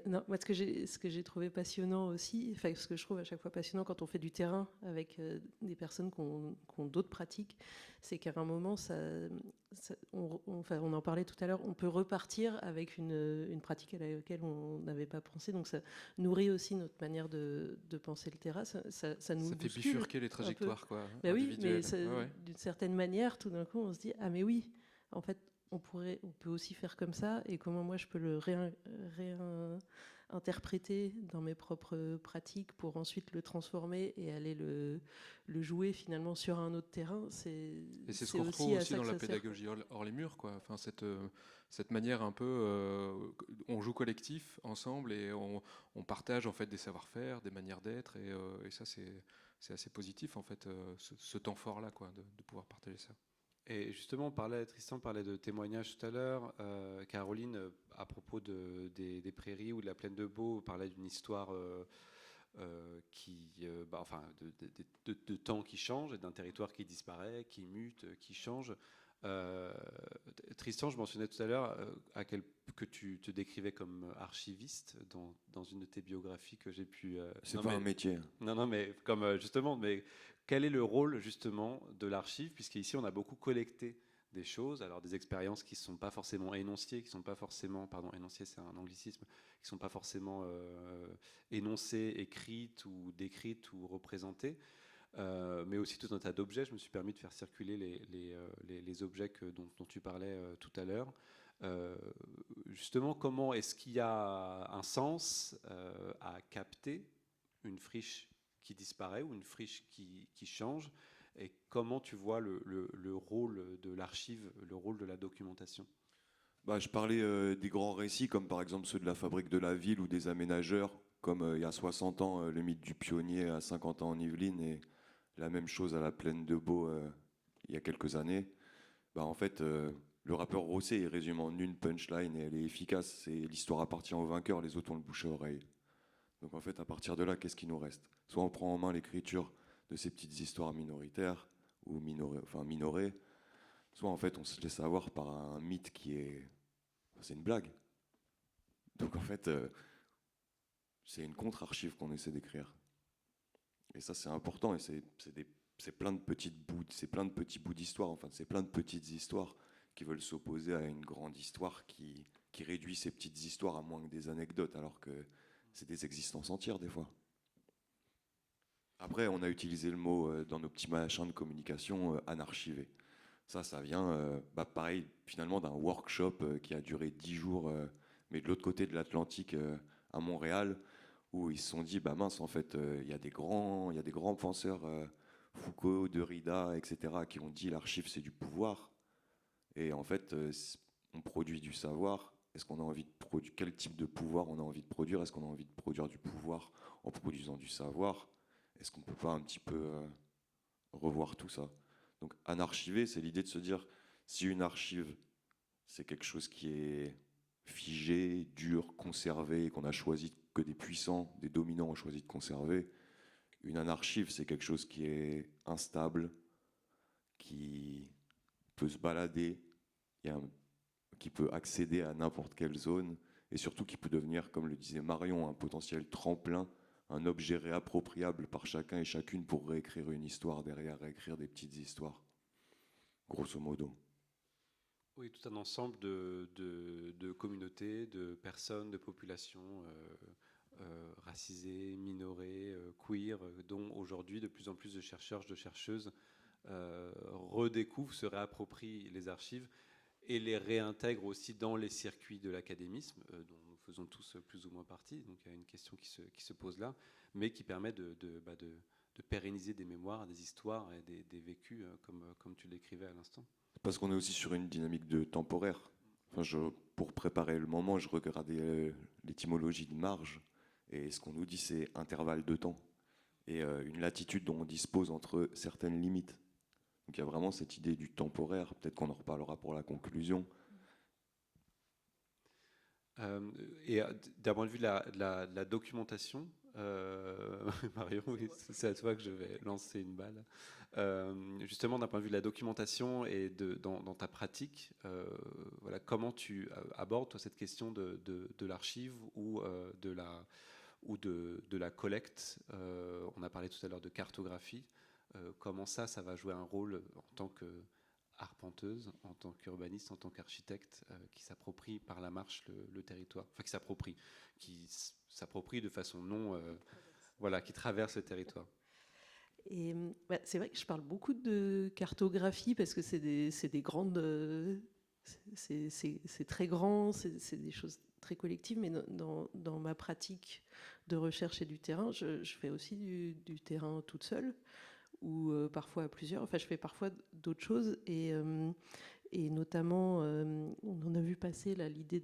S4: Non, moi, ce que j'ai trouvé passionnant aussi, enfin, ce que je trouve à chaque fois passionnant quand on fait du terrain avec des personnes qui ont d'autres pratiques, c'est qu'à un moment, on en parlait tout à l'heure, on peut repartir avec une pratique à laquelle on n'avait pas pensé. Donc, ça nourrit aussi notre manière de penser le terrain. Ça nous
S5: fait
S4: bouscule
S5: bifurquer les trajectoires, quoi.
S4: Ben oui, mais
S5: ouais.
S4: d'une certaine manière, tout d'un coup, on se dit ah mais oui. En fait, on peut aussi faire comme ça, et comment moi je peux le interpréter dans mes propres pratiques pour ensuite le transformer et aller le jouer finalement sur un autre terrain.
S5: Et c'est ce qu'on retrouve aussi dans la pédagogie hors les murs, quoi. Enfin, cette manière un peu, on joue collectif ensemble et on partage en fait des savoir-faire, des manières d'être, et ça c'est assez positif en fait, ce temps fort là, quoi, de pouvoir partager ça.
S6: Et justement, Tristan parlait de témoignages tout à l'heure. Caroline, à propos des prairies ou de la plaine de Beau, parlait d'une histoire de temps qui change et d'un territoire qui disparaît, qui mute, qui change. Tristan, je mentionnais tout à l'heure que tu te décrivais comme archiviste dans une de tes biographies que j'ai pu...
S3: C'est pas un métier.
S6: Non, mais comme justement, mais quel est le rôle justement de l'archive, puisqu'ici on a beaucoup collecté des choses, alors des expériences qui ne sont pas forcément énoncées, qui sont pas forcément, pardon, énoncées c'est un anglicisme, qui sont pas forcément énoncées, écrites ou décrites ou représentées, mais aussi tout un tas d'objets. Je me suis permis de faire circuler les objets dont tu parlais tout à l'heure. Justement, comment est-ce qu'il y a un sens à capter une friche qui disparaît ou une friche qui change, et comment tu vois le rôle de l'archive, le rôle de la documentation?
S3: Je parlais des grands récits, comme par exemple ceux de la fabrique de la ville ou des aménageurs, comme il y a 60 ans, le mythe du pionnier, à 50 ans en Yvelines, et la même chose à la plaine de Beau il y a quelques années. En fait, le rappeur Rosset, il résume en une punchline et elle est efficace. C'est l'histoire appartient au vainqueur, les autres ont le bouche à oreille. Donc en fait, à partir de là, qu'est-ce qui nous reste? Soit on prend en main l'écriture de ces petites histoires minoritaires ou minorées, soit en fait on se laisse avoir par un mythe qui est... C'est une blague. Donc en fait, c'est une contre-archive qu'on essaie d'écrire. Et ça c'est important, et c'est plein de petits bouts d'histoire, enfin c'est plein de petites histoires qui veulent s'opposer à une grande histoire qui réduit ces petites histoires à moins que des anecdotes, alors que c'est des existences entières des fois. Après, on a utilisé le mot dans nos petits machins de communication, anarchiver. Ça vient, pareil, finalement, d'un workshop qui a duré 10 jours, mais de l'autre côté de l'Atlantique, à Montréal, où ils se sont dit, mince, en fait, il y a des grands penseurs, Foucault, Derrida, etc., qui ont dit l'archive, c'est du pouvoir. Et en fait, on produit du savoir. Est-ce qu'on a envie de produire, quel type de pouvoir on a envie de produire? Est-ce qu'on a envie de produire du pouvoir en produisant du savoir? Est-ce qu'on ne peut pas un petit peu revoir tout ça? Donc anarchiver, c'est l'idée de se dire, si une archive, c'est quelque chose qui est figé, dur, conservé, et qu'on a choisi que des puissants, des dominants ont choisi de conserver, une anarchive, c'est quelque chose qui est instable, qui peut se balader, qui peut accéder à n'importe quelle zone, et surtout qui peut devenir, comme le disait Marion, un potentiel tremplin, un objet réappropriable par chacun et chacune pour réécrire une histoire derrière, réécrire des petites histoires, grosso modo.
S6: Oui, tout un ensemble de communautés, de personnes, de populations racisées, minorées, queer, dont aujourd'hui de plus en plus de chercheurs, de chercheuses redécouvrent, se réapproprient les archives et les réintègrent aussi dans les circuits de l'académisme, dont nous faisons tous plus ou moins partie. Donc il y a une question qui se pose là, mais qui permet de pérenniser des mémoires, des histoires et des vécus, comme tu l'écrivais à l'instant.
S3: Parce qu'on est aussi sur une dynamique de temporaire. Pour préparer le moment, je regardais l'étymologie de marge, et ce qu'on nous dit, c'est intervalle de temps, et une latitude dont on dispose entre certaines limites. Donc il y a vraiment cette idée du temporaire, peut-être qu'on en reparlera pour la conclusion.
S6: Et d'un point de vue de la documentation, Marion, oui, c'est à toi que je vais lancer une balle. Justement, d'un point de vue de la documentation et dans ta pratique, voilà, comment tu abordes toi, cette question de l'archive ou de la collecte? On a parlé tout à l'heure de cartographie. Comment ça va jouer un rôle en tant qu'arpenteuse, en tant qu'urbaniste, en tant qu'architecte qui s'approprie par la marche le territoire, enfin qui s'approprie de façon non, qui traverse le territoire.
S4: Et c'est vrai que je parle beaucoup de cartographie parce que c'est des grandes, c'est très grand, c'est des choses très collective, mais dans ma pratique de recherche et du terrain, je fais aussi du terrain toute seule, ou parfois à plusieurs. Enfin, je fais parfois d'autres choses, et notamment, on en a vu passer là l'idée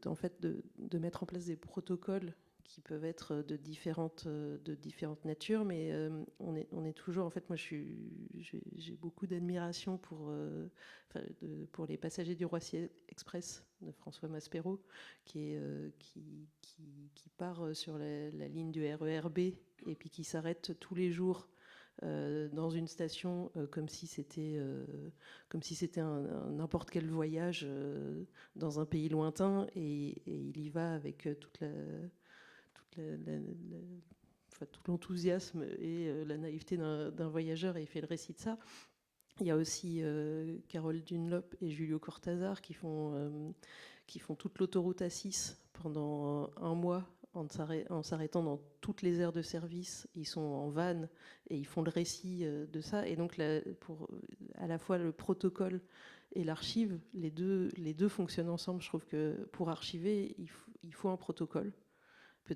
S4: en fait, de mettre en place des protocoles qui peuvent être de différentes natures, mais on est toujours, en fait, moi j'ai beaucoup d'admiration pour les passagers du Roissy Express de François Maspero, qui part sur la ligne du RER B et puis qui s'arrête tous les jours dans une station comme si c'était n'importe quel voyage dans un pays lointain, et il y va avec tout l'enthousiasme et la naïveté d'un voyageur, et il fait le récit de ça. Il y a aussi Carole Dunlop et Julio Cortázar qui font toute l'autoroute A6 pendant un mois en s'arrêtant dans toutes les aires de service. Ils sont en van et ils font le récit de ça. Et donc, pour à la fois le protocole et l'archive, les deux fonctionnent ensemble. Je trouve que pour archiver, il faut un protocole.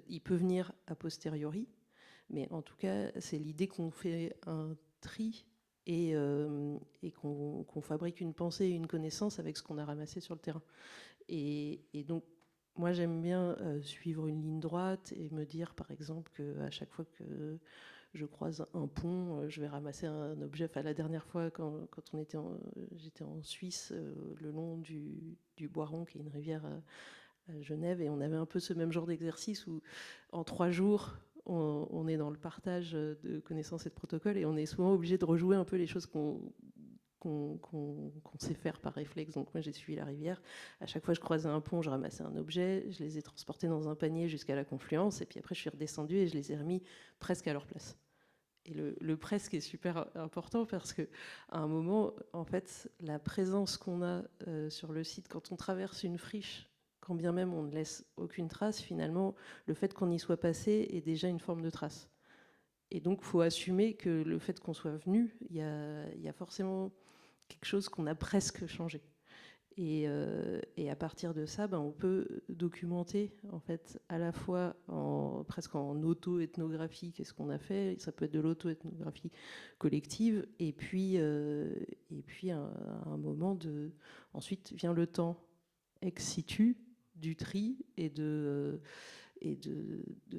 S4: Il peut venir a posteriori, mais en tout cas, c'est l'idée qu'on fait un tri et qu'on fabrique une pensée et une connaissance avec ce qu'on a ramassé sur le terrain. Et donc, moi, j'aime bien suivre une ligne droite et me dire, par exemple, qu'à chaque fois que je croise un pont, je vais ramasser un objet. Enfin, la dernière fois, quand j'étais en Suisse, le long du Boiron, qui est une rivière à Genève, et on avait un peu ce même genre d'exercice où, en 3 jours, on est dans le partage de connaissances et de protocoles, et on est souvent obligé de rejouer un peu les choses qu'on sait faire par réflexe. Donc moi, j'ai suivi la rivière. À chaque fois que je croisais un pont, je ramassais un objet, je les ai transportés dans un panier jusqu'à la confluence, et puis après je suis redescendue et je les ai remis presque à leur place. Et le presque est super important, parce que à un moment, en fait, la présence qu'on a sur le site quand on traverse une friche, quand bien même on ne laisse aucune trace, finalement, le fait qu'on y soit passé est déjà une forme de trace. Et donc, il faut assumer que le fait qu'on soit venu, il y a forcément quelque chose qu'on a presque changé. Et à partir de ça, on peut documenter, en fait, à la fois presque en auto-ethnographie, qu'est-ce qu'on a fait. Ça peut être de l'auto-ethnographie collective, et puis à un moment ensuite vient le temps ex situ du tri, et de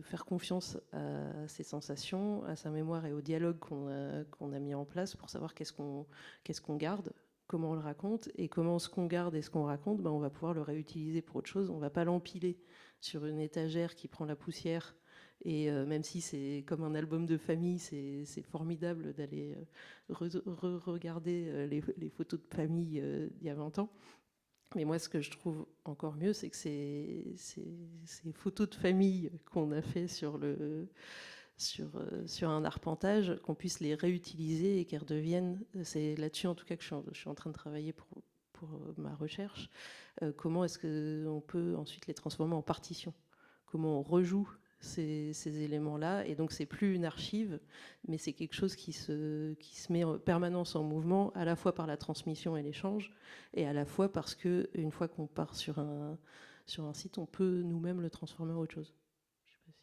S4: faire confiance à ses sensations, à sa mémoire et au dialogue qu'on a mis en place pour savoir qu'est-ce qu'on garde, comment on le raconte, et comment ce qu'on garde et ce qu'on raconte, on va pouvoir le réutiliser pour autre chose. On ne va pas l'empiler sur une étagère qui prend la poussière, et même si c'est comme un album de famille, c'est formidable d'aller regarder les photos de famille d'il y a 20 ans. Mais moi, ce que je trouve encore mieux, c'est que ces photos de famille qu'on a fait sur un arpentage, qu'on puisse les réutiliser et qu'elles redeviennent. C'est là-dessus, en tout cas, que je suis en train de travailler pour ma recherche. Comment est-ce qu'on peut ensuite les transformer en partitions? Comment on rejoue ces éléments-là? Et donc, c'est plus une archive, mais c'est quelque chose qui se met en permanence en mouvement, à la fois par la transmission et l'échange, et à la fois parce qu'une fois qu'on part sur un site, on peut nous-mêmes le transformer en autre chose. Je sais pas si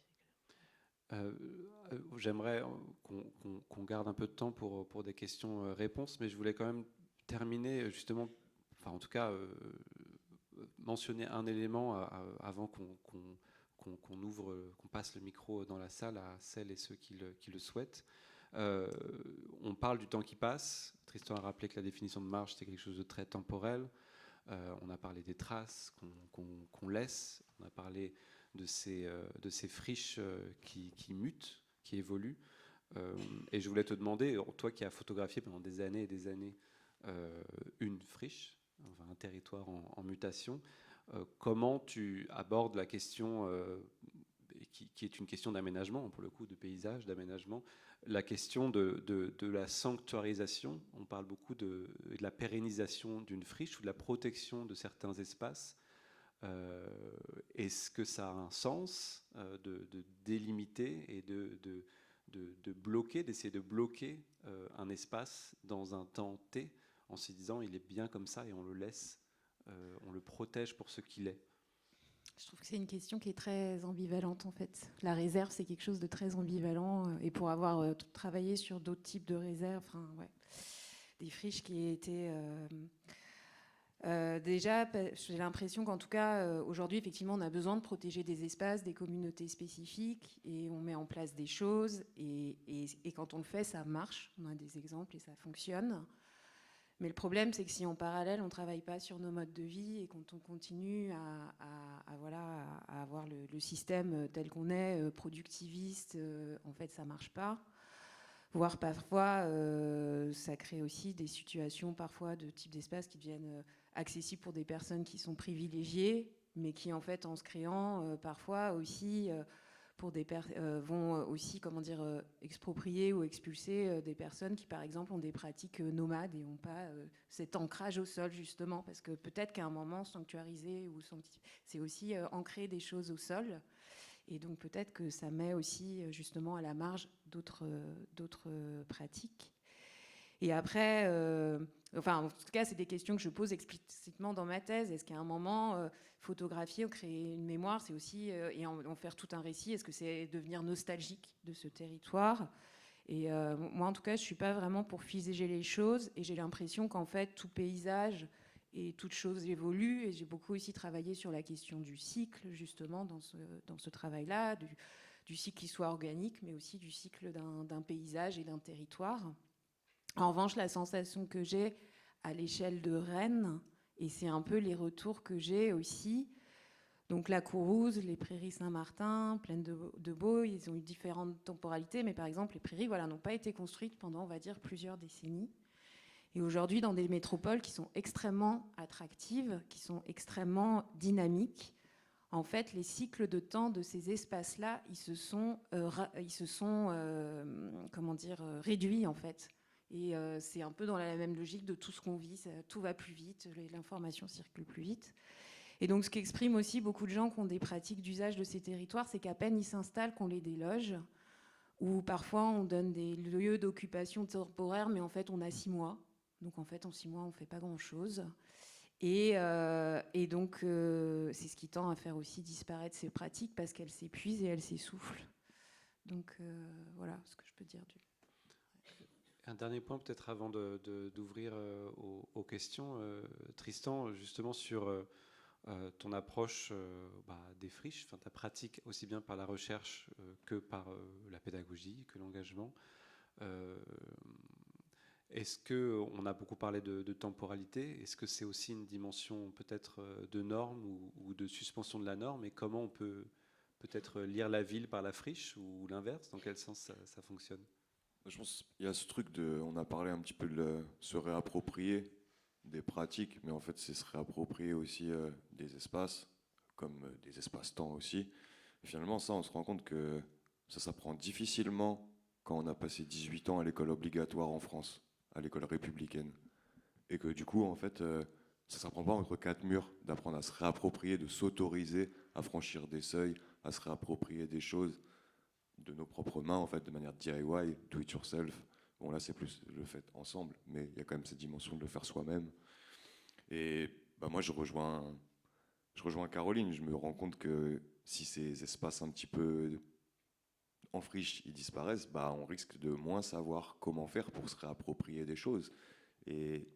S4: c'est clair.
S6: J'aimerais qu'on garde un peu de temps pour des questions-réponses, mais je voulais quand même terminer justement, enfin en tout cas mentionner un élément avant qu'on ouvre, qu'on passe le micro dans la salle à celles et ceux qui le souhaitent. On parle du temps qui passe. Tristan a rappelé que la définition de marge, c'était quelque chose de très temporel. On a parlé des traces qu'on laisse. On a parlé de ces friches qui mutent, qui évoluent. Et je voulais te demander, toi qui as photographié pendant des années et des années une friche, enfin un territoire en mutation, comment tu abordes la question qui est une question d'aménagement, pour le coup, de paysage, d'aménagement, la question de la sanctuarisation. On parle beaucoup de la pérennisation d'une friche ou de la protection de certains espaces. Est-ce que ça a un sens de délimiter et de bloquer, d'essayer de bloquer un espace dans un temps T, en se disant il est bien comme ça et on le laisse, on le protège pour ce qu'il est?
S2: Je trouve que c'est une question qui est très ambivalente en fait. La réserve, c'est quelque chose de très ambivalent. Et pour avoir travaillé sur d'autres types de réserves, enfin, ouais, des friches qui étaient... déjà, j'ai l'impression qu'en tout cas, aujourd'hui, effectivement, on a besoin de protéger des espaces, des communautés spécifiques, et on met en place des choses, et quand on le fait, ça marche. On a des exemples et ça fonctionne. Mais le problème, c'est que si en parallèle, on ne travaille pas sur nos modes de vie et quand on continue à avoir le système tel qu'on est, productiviste, en fait, ça ne marche pas. Voire parfois, ça crée aussi des situations parfois de type d'espace qui deviennent accessibles pour des personnes qui sont privilégiées, mais qui, en fait, en se créant, parfois aussi... pour vont aussi exproprier ou expulser des personnes qui, par exemple, ont des pratiques nomades et n'ont pas cet ancrage au sol, justement, parce que peut-être qu'à un moment, sanctuariser, c'est aussi ancrer des choses au sol. Et donc peut-être que ça met aussi justement à la marge d'autres pratiques. Et après, en tout cas, c'est des questions que je pose explicitement dans ma thèse. Est-ce qu'à un moment, photographier ou créer une mémoire, c'est aussi, et en faire tout un récit, est-ce que c'est devenir nostalgique de ce territoire ? Et moi, en tout cas, je ne suis pas vraiment pour figer les choses. Et j'ai l'impression qu'en fait, tout paysage et toute chose évolue. Et j'ai beaucoup aussi travaillé sur la question du cycle, justement, dans ce travail-là, du cycle qui soit organique, mais aussi du cycle d'un paysage et d'un territoire. En revanche, la sensation que j'ai à l'échelle de Rennes, et c'est un peu les retours que j'ai aussi, donc la Courrouze, les prairies Saint-Martin, Plaine de Beau, ils ont eu différentes temporalités, mais par exemple, les prairies n'ont pas été construites pendant, on va dire, plusieurs décennies. Et aujourd'hui, dans des métropoles qui sont extrêmement attractives, qui sont extrêmement dynamiques, en fait, les cycles de temps de ces espaces-là, ils se sont réduits, en fait. Et c'est un peu dans la même logique de tout ce qu'on vit, tout va plus vite, l'information circule plus vite. Et donc ce qu'expriment aussi beaucoup de gens qui ont des pratiques d'usage de ces territoires, c'est qu'à peine ils s'installent qu'on les déloge, ou parfois on donne des lieux d'occupation temporaire, mais en fait on a 6 mois. Donc en fait en 6 mois on ne fait pas grand-chose. Et donc c'est ce qui tend à faire aussi disparaître ces pratiques parce qu'elles s'épuisent et elles s'essoufflent. Donc voilà ce que je peux dire du...
S6: Un dernier point peut-être avant d'ouvrir aux questions. Tristan, justement sur ton approche des friches, ta pratique aussi bien par la recherche que par la pédagogie, que l'engagement. Est-ce qu'on a beaucoup parlé de temporalité? Est-ce que c'est aussi une dimension peut-être de norme ou de suspension de la norme? Et comment on peut peut-être lire la ville par la friche ou l'inverse? Dans quel sens ça fonctionne?
S3: Je pense qu'il y a ce truc on a parlé un petit peu de se réapproprier des pratiques, mais en fait c'est se réapproprier aussi des espaces, comme des espaces-temps aussi. Et finalement ça, on se rend compte que ça s'apprend difficilement quand on a passé 18 ans à l'école obligatoire en France, à l'école républicaine. Et que du coup, en fait, ça s'apprend pas entre quatre murs, d'apprendre à se réapproprier, de s'autoriser à franchir des seuils, à se réapproprier des choses de nos propres mains, en fait, de manière DIY, do it yourself. Bon, là, c'est plus le fait ensemble, mais il y a quand même cette dimension de le faire soi-même. Et moi, je rejoins Caroline. Je me rends compte que si ces espaces un petit peu en friche, ils disparaissent, on risque de moins savoir comment faire pour se réapproprier des choses. Et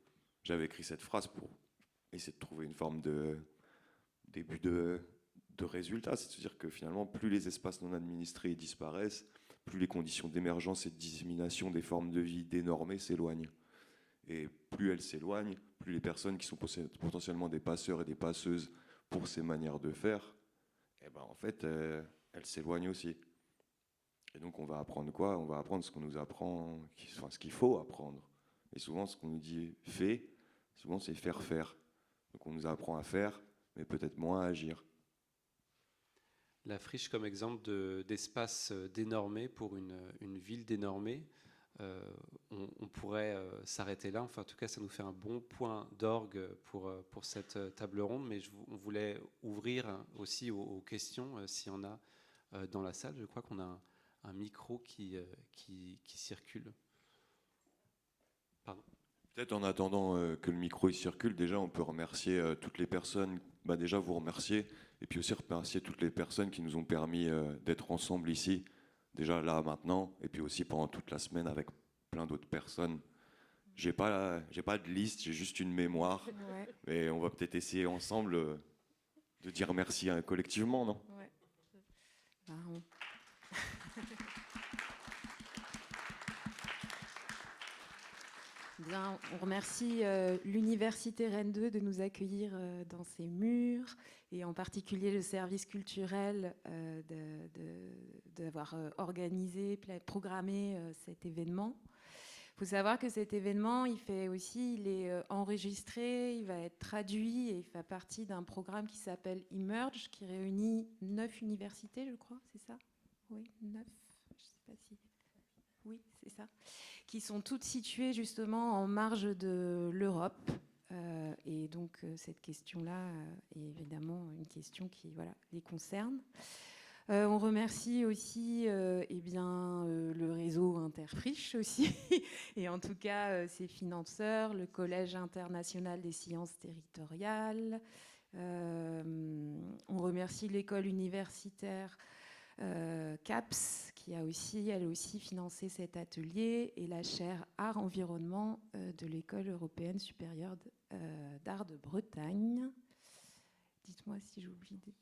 S3: j'avais écrit cette phrase pour essayer de trouver une forme de début de résultat, c'est-à-dire que finalement, plus les espaces non administrés disparaissent, plus les conditions d'émergence et de dissémination des formes de vie dénormées s'éloignent. Et plus elles s'éloignent, plus les personnes qui sont potentiellement des passeurs et des passeuses pour ces manières de faire, en fait, elles s'éloignent aussi. Et donc on va apprendre quoi? On va apprendre ce qu'on nous apprend, ce qu'il faut apprendre. Et souvent, ce qu'on nous dit fait, souvent c'est faire. Donc on nous apprend à faire, mais peut-être moins à agir.
S6: La friche comme exemple d'espace dénormé pour une ville dénormée, on pourrait s'arrêter là. Enfin, en tout cas, ça nous fait un bon point d'orgue pour cette table ronde, mais on voulait ouvrir aussi aux questions, s'il y en a dans la salle. Je crois qu'on a un micro qui circule. Pardon.
S3: Peut-être en attendant que le micro il circule, déjà on peut remercier toutes les personnes, bah, déjà vous remercier, et puis aussi remercier toutes les personnes qui nous ont permis d'être ensemble ici, déjà là maintenant, et puis aussi pendant toute la semaine avec plein d'autres personnes. J'ai pas de liste, j'ai juste une mémoire,
S2: Ouais,
S3: mais on va peut-être essayer ensemble de dire merci collectivement, non?
S2: ouais. Bah, on- Bien, on remercie l'Université Rennes 2 de nous accueillir dans ses murs et en particulier le service culturel d'avoir organisé, programmé cet événement. Il faut savoir que cet événement, il est enregistré, il va être traduit et il fait partie d'un programme qui s'appelle Emerge, qui réunit 9 universités, je crois, c'est ça? Oui, 9, je ne sais pas si... Oui, c'est ça. Qui sont toutes situées justement en marge de l'Europe. Et donc cette question-là est évidemment une question qui les concerne. On remercie aussi le réseau Interfriche aussi, et en tout cas ses financeurs, le Collège international des sciences territoriales. On remercie l'école universitaire CAPS, qui a aussi, elle aussi, financé cet atelier, et la chaire Art-Environnement de l'École européenne supérieure d'art de Bretagne. Dites-moi si j'oublie des...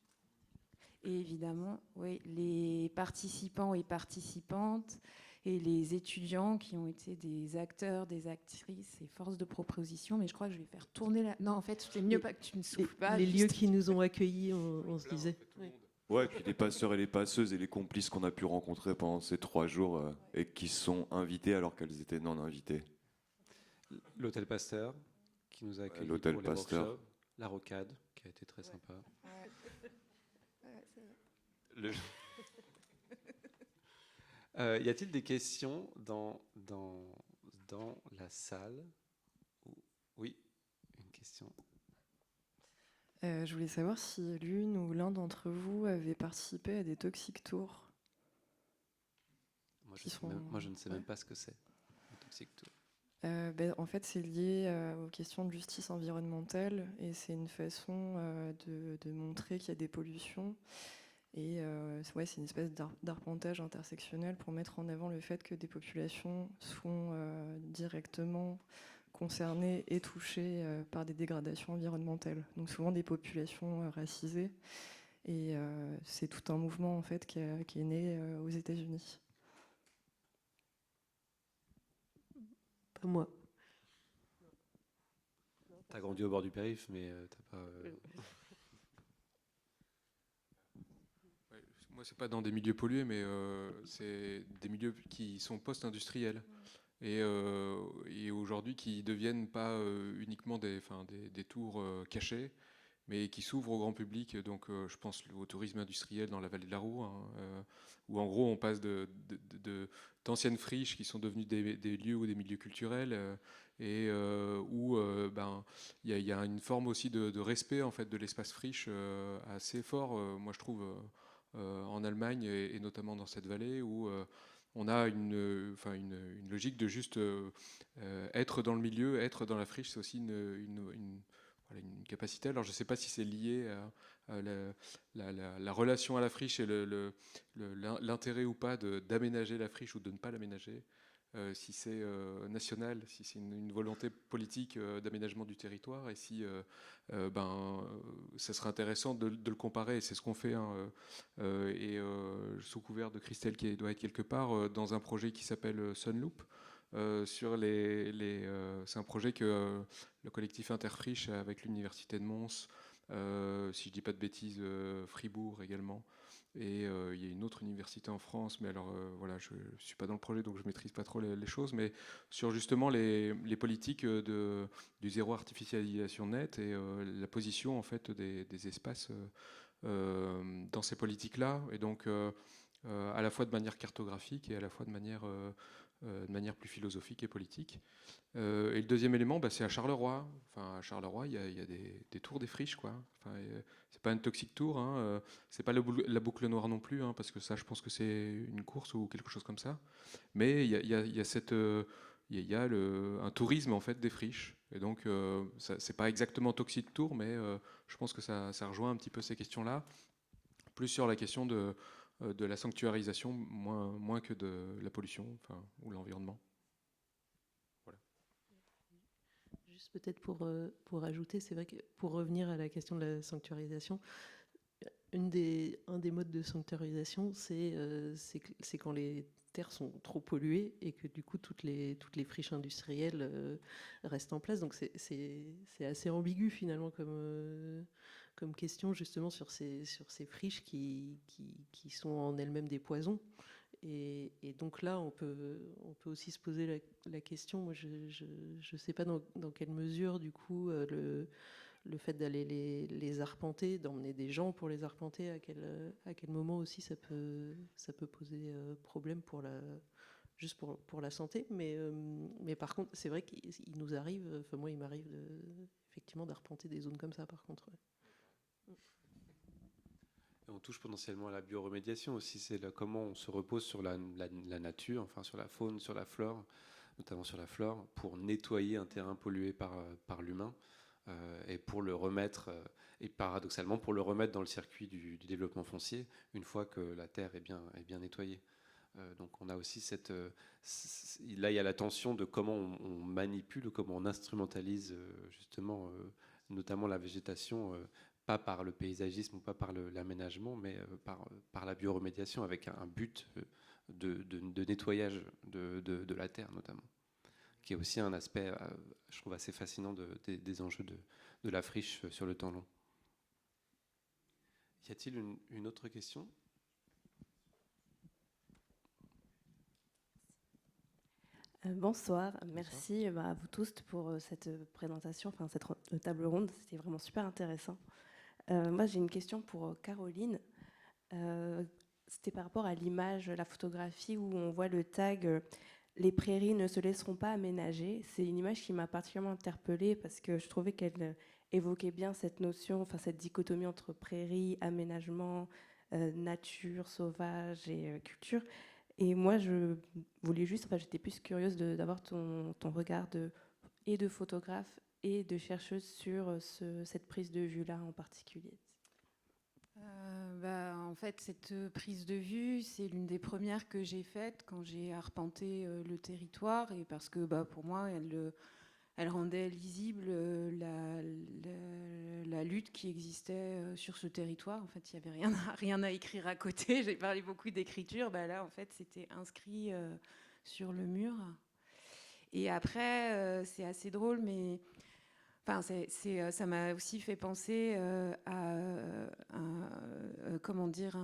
S2: Et évidemment, oui, les participants et participantes et les étudiants qui ont été des acteurs, des actrices et forces de proposition. Mais je crois que je vais faire tourner la... Non, en fait, c'est mieux pas que tu ne souffles pas.
S4: Les
S2: juste...
S4: lieux qui nous ont accueillis, on se disait.
S3: Ouais, et puis les passeurs et les passeuses et les complices qu'on a pu rencontrer pendant ces 3 jours et qui sont invités alors qu'elles étaient non invitées.
S6: L'Hôtel Pasteur, qui nous a accueillis
S3: l'Hôtel
S6: pour les
S3: Pasteur.
S6: workshops. La Rocade, qui a été très sympa. Le- y a-t-il des questions dans la salle? Oui, une question.
S7: Je voulais savoir si l'une ou l'un d'entre vous avait participé à des Toxic Tours.
S6: Moi, je ne sais même pas ce que c'est, un Toxic Tour.
S7: En fait, c'est lié aux questions de justice environnementale et c'est une façon de montrer qu'il y a des pollutions. Et c'est une espèce d'arpentage intersectionnel pour mettre en avant le fait que des populations sont directement concernées et touchées par des dégradations environnementales. Donc souvent des populations racisées. Et c'est tout un mouvement en fait qui est né aux États-Unis.
S4: Pas moi.
S6: T'as grandi au bord du périph', mais t'as pas...
S5: Ouais, moi, c'est pas dans des milieux pollués, mais c'est des milieux qui sont post-industriels. Et aujourd'hui qui deviennent pas uniquement des tours cachées, mais qui s'ouvrent au grand public. Donc je pense au tourisme industriel dans la vallée de la Roue, où en gros on passe d'anciennes friches qui sont devenues des lieux ou des milieux culturels, et où il y a une forme aussi de respect en fait de l'espace friche assez fort, moi je trouve, en Allemagne et notamment dans cette vallée où on a une logique de juste être dans le milieu, être dans la friche, c'est aussi une capacité. Alors je ne sais pas si c'est lié à la relation à la friche et l'intérêt ou pas d'aménager la friche ou de ne pas l'aménager, si c'est national, si c'est une volonté politique d'aménagement du territoire, et si ça serait intéressant de le comparer, et c'est ce qu'on fait, sous couvert de Christelle qui doit être quelque part, dans un projet qui s'appelle Sunloop. C'est un projet que le collectif Interfriche avec l'université de Mons, si je dis pas de bêtises, Fribourg également, et il y a une autre université en France, mais alors voilà, je suis pas dans le projet donc je maîtrise pas trop les choses, mais sur justement les politiques du zéro artificialisation nette et la position en fait des espaces dans ces politiques-là, et donc à la fois de manière cartographique et à la fois de manière plus philosophique et politique. Et le deuxième élément, c'est à Charleroi. Enfin, à Charleroi, il y a des tours des friches, quoi. Enfin, c'est pas une toxic tour, hein. C'est pas la boucle noire non plus, hein, parce que ça, je pense que c'est une course ou quelque chose comme ça. Mais il y a cette il y a un tourisme en fait des friches. Et donc, c'est pas exactement Toxic Tour, mais je pense que ça rejoint un petit peu ces questions-là, plus sur la question de la sanctuarisation, moins que de la pollution, enfin, ou l'environnement. Voilà.
S4: Juste peut-être pour ajouter, c'est vrai que pour revenir à la question de la sanctuarisation, un des modes de sanctuarisation, c'est quand les terres sont trop polluées et que du coup toutes les friches industrielles restent en place. Donc c'est assez ambigu finalement comme question justement sur ces friches qui sont en elles-mêmes des poisons. Et donc là, on peut aussi se poser la question. Moi, je ne sais pas dans quelle mesure, du coup, le fait d'aller les arpenter, d'emmener des gens pour les arpenter, à quel moment aussi ça peut poser problème juste pour la santé. Mais par contre, c'est vrai qu'il nous arrive, enfin moi, il m'arrive effectivement d'arpenter des zones comme ça, par contre. Ouais.
S6: Et on touche potentiellement à la bioremédiation aussi, c'est comment on se repose sur la nature, enfin sur la faune, sur la flore, notamment sur la flore, pour nettoyer un terrain pollué par l'humain et pour le remettre, et paradoxalement pour le remettre dans le circuit du développement foncier, une fois que la terre est bien nettoyée. Donc on a aussi là il y a la tension de comment on manipule, comment on instrumentalise justement, notamment la végétation, pas par le paysagisme ou pas par l'aménagement, mais par la bioremédiation, avec un but de nettoyage de la terre notamment, qui est aussi un aspect, je trouve, assez fascinant des enjeux de la friche sur le temps long. Y a-t-il une autre question ?
S8: Bonsoir, merci à vous tous pour cette présentation, enfin cette table ronde, c'était vraiment super intéressant. Moi j'ai une question pour Caroline. C'était par rapport à l'image, la photographie où on voit le tag les prairies ne se laisseront pas aménager. C'est une image qui m'a particulièrement interpellée parce que je trouvais qu'elle évoquait bien cette notion, enfin cette dichotomie entre prairies, aménagement, nature, sauvage et culture. Et moi, je voulais juste, enfin, j'étais plus curieuse d'avoir ton regard et de photographe et de chercheuse sur cette prise de vue-là en particulier.
S2: En fait, cette prise de vue, c'est l'une des premières que j'ai faites quand j'ai arpenté le territoire, et parce que pour moi, elle rendait lisible la lutte qui existait sur ce territoire. En fait, il n'y avait rien à écrire à côté. J'ai parlé beaucoup d'écriture. Là, en fait, c'était inscrit sur le mur. Et après, c'est assez drôle, mais enfin, ça m'a aussi fait penser à comment dire,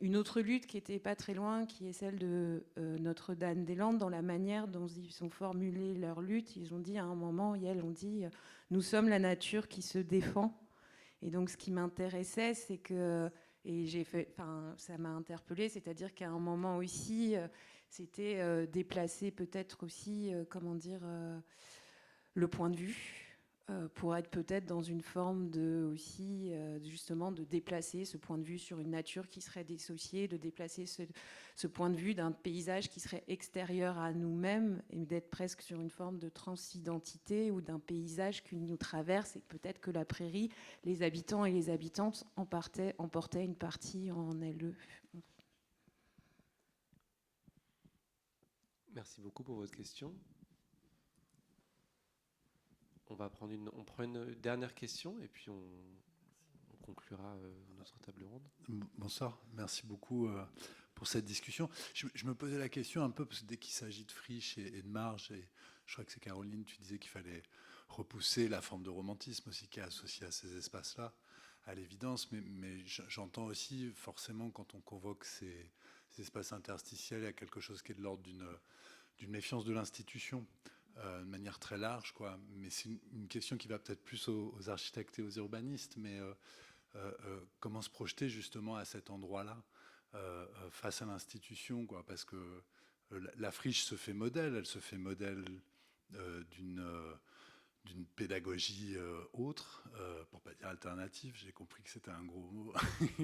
S2: une autre lutte qui n'était pas très loin, qui est celle de Notre-Dame-des-Landes, dans la manière dont ils ont formulé leur lutte. Ils ont dit à un moment, ils ont dit « Nous sommes la nature qui se défend ». Et donc, ce qui m'intéressait, c'est que, ça m'a interpellée, c'est-à-dire qu'à un moment aussi, c'était déplacer peut-être aussi, le point de vue, pour être peut-être dans une forme justement de déplacer ce point de vue sur une nature qui serait dissociée, de déplacer ce point de vue d'un paysage qui serait extérieur à nous-mêmes, et d'être presque sur une forme de transidentité ou d'un paysage qui nous traverse, et peut-être que la prairie, les habitants et les habitantes emportaient une partie en elle.
S6: Merci beaucoup pour votre question. On prend une dernière question et puis on conclura notre table ronde.
S9: Bonsoir, merci beaucoup pour cette discussion. Je me posais la question un peu, parce que dès qu'il s'agit de friches et de marge, et je crois que c'est Caroline, tu disais qu'il fallait repousser la forme de romantisme aussi qui est associée à ces espaces-là, à l'évidence, mais j'entends aussi forcément quand on convoque ces espaces interstitiels, il y a quelque chose qui est de l'ordre d'une méfiance de l'institution. De manière très large, quoi. Mais c'est une question qui va peut-être plus aux architectes et aux urbanistes, mais comment se projeter justement à cet endroit-là face à l'institution, quoi, parce que la friche se fait modèle, elle se fait modèle d'une pédagogie autre, pour pas dire alternative. J'ai compris que c'était un gros mot,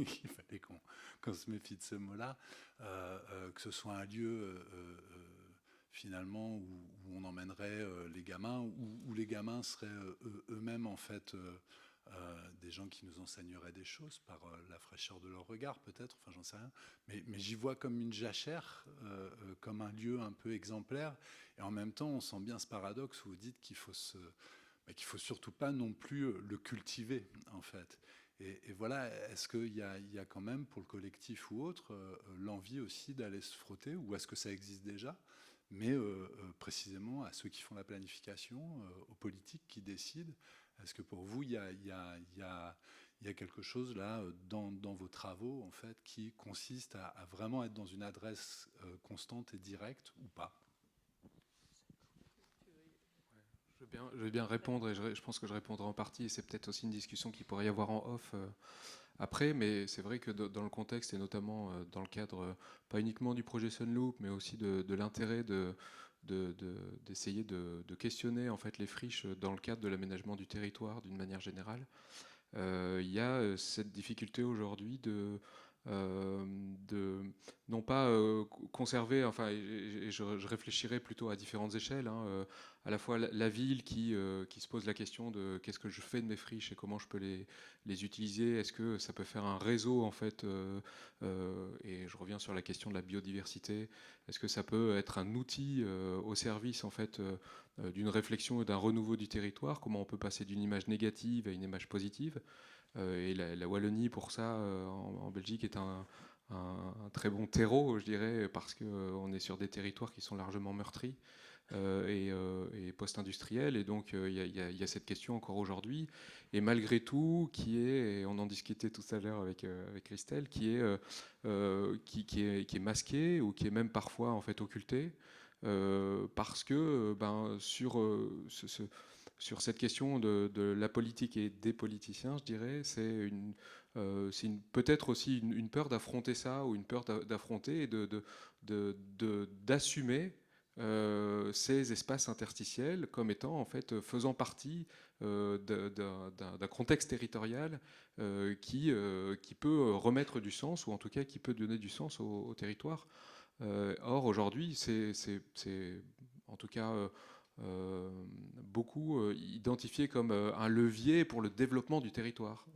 S9: qu'il fallait qu'on se méfie de ce mot-là, que ce soit un lieu finalement, où on emmènerait les gamins, où les gamins seraient eux-mêmes en fait des gens qui nous enseigneraient des choses par la fraîcheur de leur regard peut-être, enfin j'en sais rien, mais j'y vois comme une jachère, comme un lieu un peu exemplaire, et en même temps on sent bien ce paradoxe où vous dites qu'il faut surtout pas non plus le cultiver en fait. Et voilà, est-ce qu'il y a quand même pour le collectif ou autre l'envie aussi d'aller se frotter, ou est-ce que ça existe déjà, mais précisément à ceux qui font la planification, aux politiques qui décident? Est-ce que pour vous, il y a quelque chose là dans vos travaux en fait qui consiste à vraiment être dans une adresse constante et directe ou pas?
S5: Je vais bien répondre, et je pense que je répondrai en partie, et c'est peut-être aussi une discussion qu'il pourrait y avoir en off après, mais c'est vrai que dans le contexte, et notamment dans le cadre pas uniquement du projet Sunloop, mais aussi de l'intérêt d'essayer de questionner en fait les friches dans le cadre de l'aménagement du territoire d'une manière générale, il y a cette difficulté aujourd'hui de non pas conserver, enfin, et je réfléchirais plutôt à différentes échelles, hein, à la fois la ville qui se pose la question de qu'est-ce que je fais de mes friches et comment je peux les utiliser, est-ce que ça peut faire un réseau en fait, et je reviens sur la question de la biodiversité, est-ce que ça peut être un outil au service en fait d'une réflexion et d'un renouveau du territoire, comment on peut passer d'une image négative à une image positive. Et la Wallonie, pour ça, en Belgique, est un très bon terreau, je dirais, parce qu'on est sur des territoires qui sont largement meurtris et post-industriels. Et donc, il y a cette question encore aujourd'hui. Et malgré tout, et on en discutait tout à l'heure avec Christelle, qui est masquée ou qui est même parfois en fait occultée. Parce que sur cette question de la politique et des politiciens, je dirais, c'est peut-être aussi une peur d'affronter ça, ou une peur d'affronter et d'assumer ces espaces interstitiels comme étant en fait faisant partie d'un contexte territorial qui peut remettre du sens, ou en tout cas qui peut donner du sens au territoire. Or aujourd'hui, c'est en tout cas beaucoup identifié comme un levier pour le développement du territoire.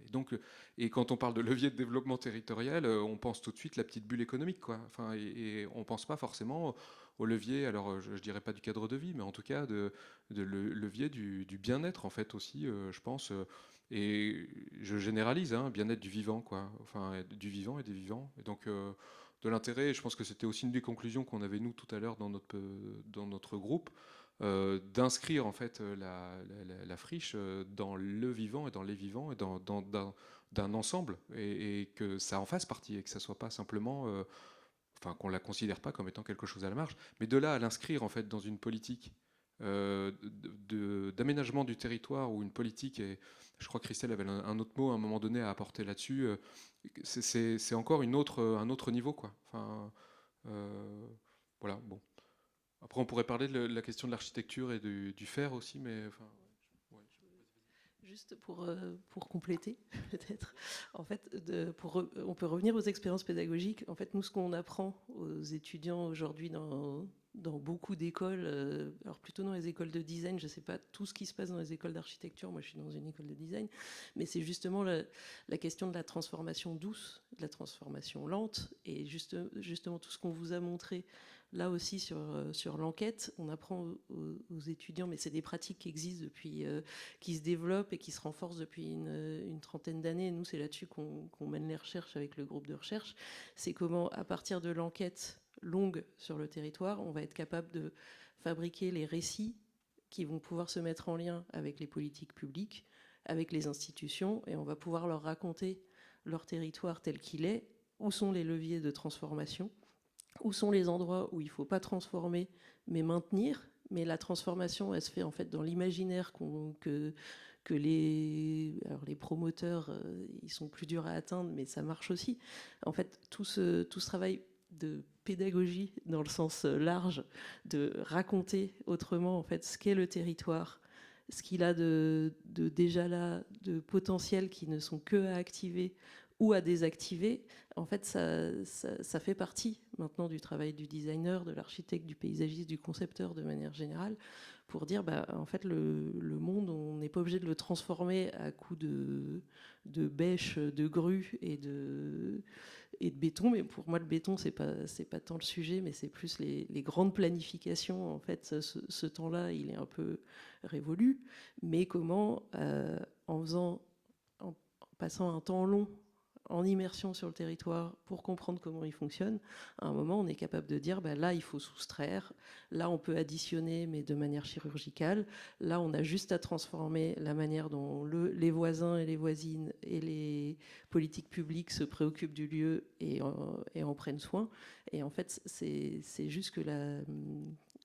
S5: Et quand on parle de levier de développement territorial, on pense tout de suite la petite bulle économique, quoi. Enfin, et on ne pense pas forcément au levier, alors je ne dirais pas du cadre de vie, mais en tout cas de levier du bien-être, en fait, aussi, je pense. Et je généralise, hein, bien-être du vivant, quoi. Enfin, du vivant et des vivants. Et donc, de l'intérêt, je pense que c'était aussi une des conclusions qu'on avait, nous, tout à l'heure, dans notre groupe, d'inscrire en fait la friche dans le vivant et dans les vivants et d'un ensemble, et que ça en fasse partie, et que ça soit pas simplement enfin qu'on la considère pas comme étant quelque chose à la marge, mais de là à l'inscrire en fait dans une politique d'aménagement du territoire, ou une politique, et je crois que Christelle avait un autre mot à un moment donné à apporter là-dessus, c'est encore un autre niveau, quoi. Enfin, voilà, bon. Après, on pourrait parler de la question de l'architecture et du fer aussi, mais enfin, ouais.
S4: Juste pour compléter, peut-être, en fait, on peut revenir aux expériences pédagogiques. En fait, nous, ce qu'on apprend aux étudiants aujourd'hui dans beaucoup d'écoles, alors plutôt dans les écoles de design, je ne sais pas tout ce qui se passe dans les écoles d'architecture, moi je suis dans une école de design, mais c'est justement la question de la transformation douce, de la transformation lente, et justement tout ce qu'on vous a montré là aussi sur l'enquête, on apprend aux étudiants, mais c'est des pratiques qui existent depuis, qui se développent et qui se renforcent depuis une trentaine d'années. Nous, c'est là-dessus qu'on mène les recherches avec le groupe de recherche. C'est comment, à partir de l'enquête longue sur le territoire, on va être capable de fabriquer les récits qui vont pouvoir se mettre en lien avec les politiques publiques, avec les institutions, et on va pouvoir leur raconter leur territoire tel qu'il est, où sont les leviers de transformation, où sont les endroits où il ne faut pas transformer, mais maintenir. Mais la transformation, elle se fait en fait dans l'imaginaire que les promoteurs, ils sont plus durs à atteindre, mais ça marche aussi. En fait, tout ce travail de pédagogie, dans le sens large, de raconter autrement en fait ce qu'est le territoire, ce qu'il a déjà là, de potentiel qui ne sont que à activer, ou à désactiver, en fait, ça fait partie maintenant du travail du designer, de l'architecte, du paysagiste, du concepteur de manière générale, pour dire, en fait, le monde, on n'est pas obligé de le transformer à coups de bêches, de grues et de béton. Mais pour moi, le béton, c'est pas tant le sujet, mais c'est plus les grandes planifications. En fait, ce temps-là, il est un peu révolu. Mais comment, en passant un temps long en immersion sur le territoire pour comprendre comment il fonctionne, à un moment, on est capable de dire, là, il faut soustraire, là, on peut additionner, mais de manière chirurgicale, là, on a juste à transformer la manière dont les voisins et les voisines et les politiques publiques se préoccupent du lieu et en prennent soin. Et en fait, c'est juste que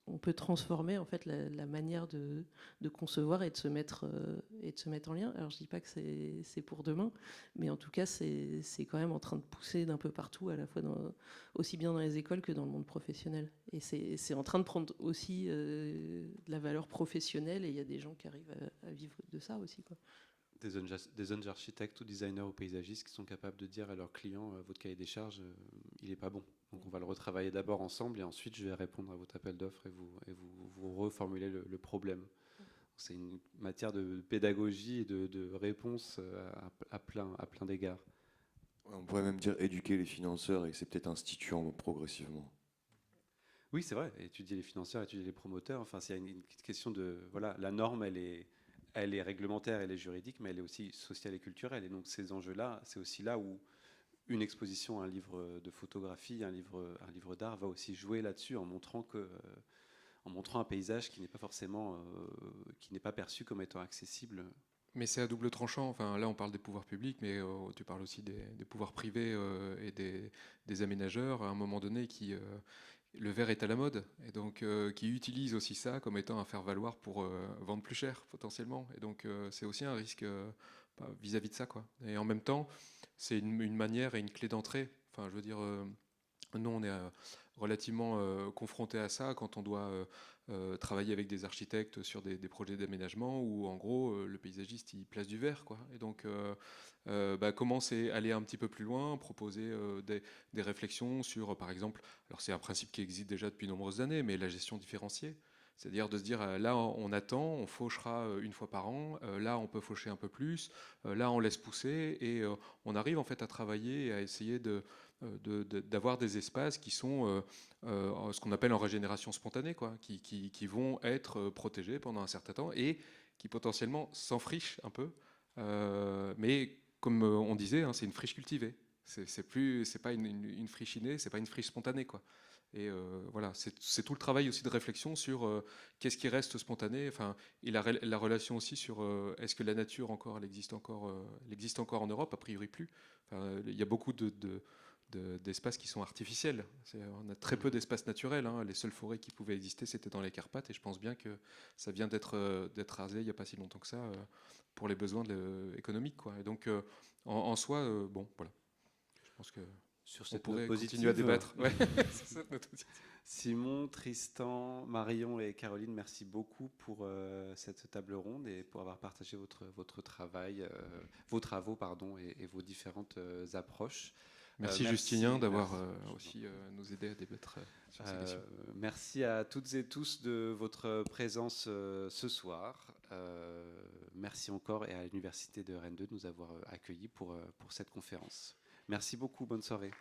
S4: on peut transformer en fait la manière de concevoir et de se mettre en lien. Alors je dis pas que c'est pour demain, mais en tout cas c'est quand même en train de pousser d'un peu partout, à la fois aussi bien dans les écoles que dans le monde professionnel. Et c'est en train de prendre aussi de la valeur professionnelle, et il y a des gens qui arrivent à vivre de ça aussi, quoi.
S6: Des jeunes architectes ou designers ou paysagistes qui sont capables de dire à leurs clients, votre cahier des charges, il n'est pas bon. Donc on va le retravailler d'abord ensemble, et ensuite je vais répondre à votre appel d'offres et vous reformuler le problème. C'est une matière de pédagogie et de réponse à plein d'égards.
S3: On pourrait même dire éduquer les financeurs, et que c'est peut-être instituant progressivement.
S6: Oui, c'est vrai, étudier les financeurs, étudier les promoteurs, enfin c'est une question de... Voilà, la norme, elle est réglementaire, elle est juridique, mais elle est aussi sociale et culturelle. Et donc ces enjeux-là, c'est aussi là où une exposition, un livre de photographie, un livre d'art va aussi jouer là-dessus, en montrant un paysage qui n'est pas forcément, qui n'est pas perçu comme étant accessible.
S5: Mais c'est à double tranchant. Enfin, là, on parle des pouvoirs publics, mais tu parles aussi des pouvoirs privés et des aménageurs, à un moment donné, le verre est à la mode, et donc qui utilisent aussi ça comme étant un faire-valoir pour vendre plus cher, potentiellement. Et donc, c'est aussi un risque vis-à-vis de ça, quoi. Et en même temps, c'est une manière et une clé d'entrée. Enfin, je veux dire, nous, on est relativement confrontés à ça quand on doit travailler avec des architectes sur des projets d'aménagement où, en gros, le paysagiste, il place du verre, quoi. Et donc, comment c'est aller un petit peu plus loin, proposer des réflexions sur, par exemple, alors c'est un principe qui existe déjà depuis de nombreuses années, mais la gestion différenciée. C'est-à-dire de se dire, là, on attend, on fauchera une fois par an, là, on peut faucher un peu plus, là, on laisse pousser, et on arrive en fait à travailler et à essayer d'avoir des espaces qui sont ce qu'on appelle en régénération spontanée, quoi, qui vont être protégés pendant un certain temps et qui potentiellement s'enfrichent un peu. Mais comme on disait, c'est une friche cultivée. C'est pas une friche innée, c'est pas une friche spontanée, quoi. Et voilà, c'est tout le travail aussi de réflexion sur qu'est-ce qui reste spontané, enfin, et la relation aussi sur est-ce que la nature elle existe encore en Europe, a priori plus. Enfin, il y a beaucoup d'espaces qui sont artificiels. On a très peu d'espaces naturels. Les seules forêts qui pouvaient exister, c'était dans les Carpates, et je pense bien que ça vient d'être rasé il n'y a pas si longtemps que ça pour les besoins économiques, quoi. Et donc, en soi, bon, voilà. Je pense que
S6: sur
S5: on pourrait continuer à débattre. Ouais.
S6: Simon, Tristan, Marion et Caroline, merci beaucoup pour cette table ronde et pour avoir partagé votre travail, vos travaux, et vos différentes approches.
S5: Merci Justinien d'avoir aussi nous aidé à débattre sur ces questions.
S6: Merci à toutes et tous de votre présence ce soir. Merci encore, et à l'Université de Rennes 2 de nous avoir accueillis pour cette conférence. Merci beaucoup, bonne soirée.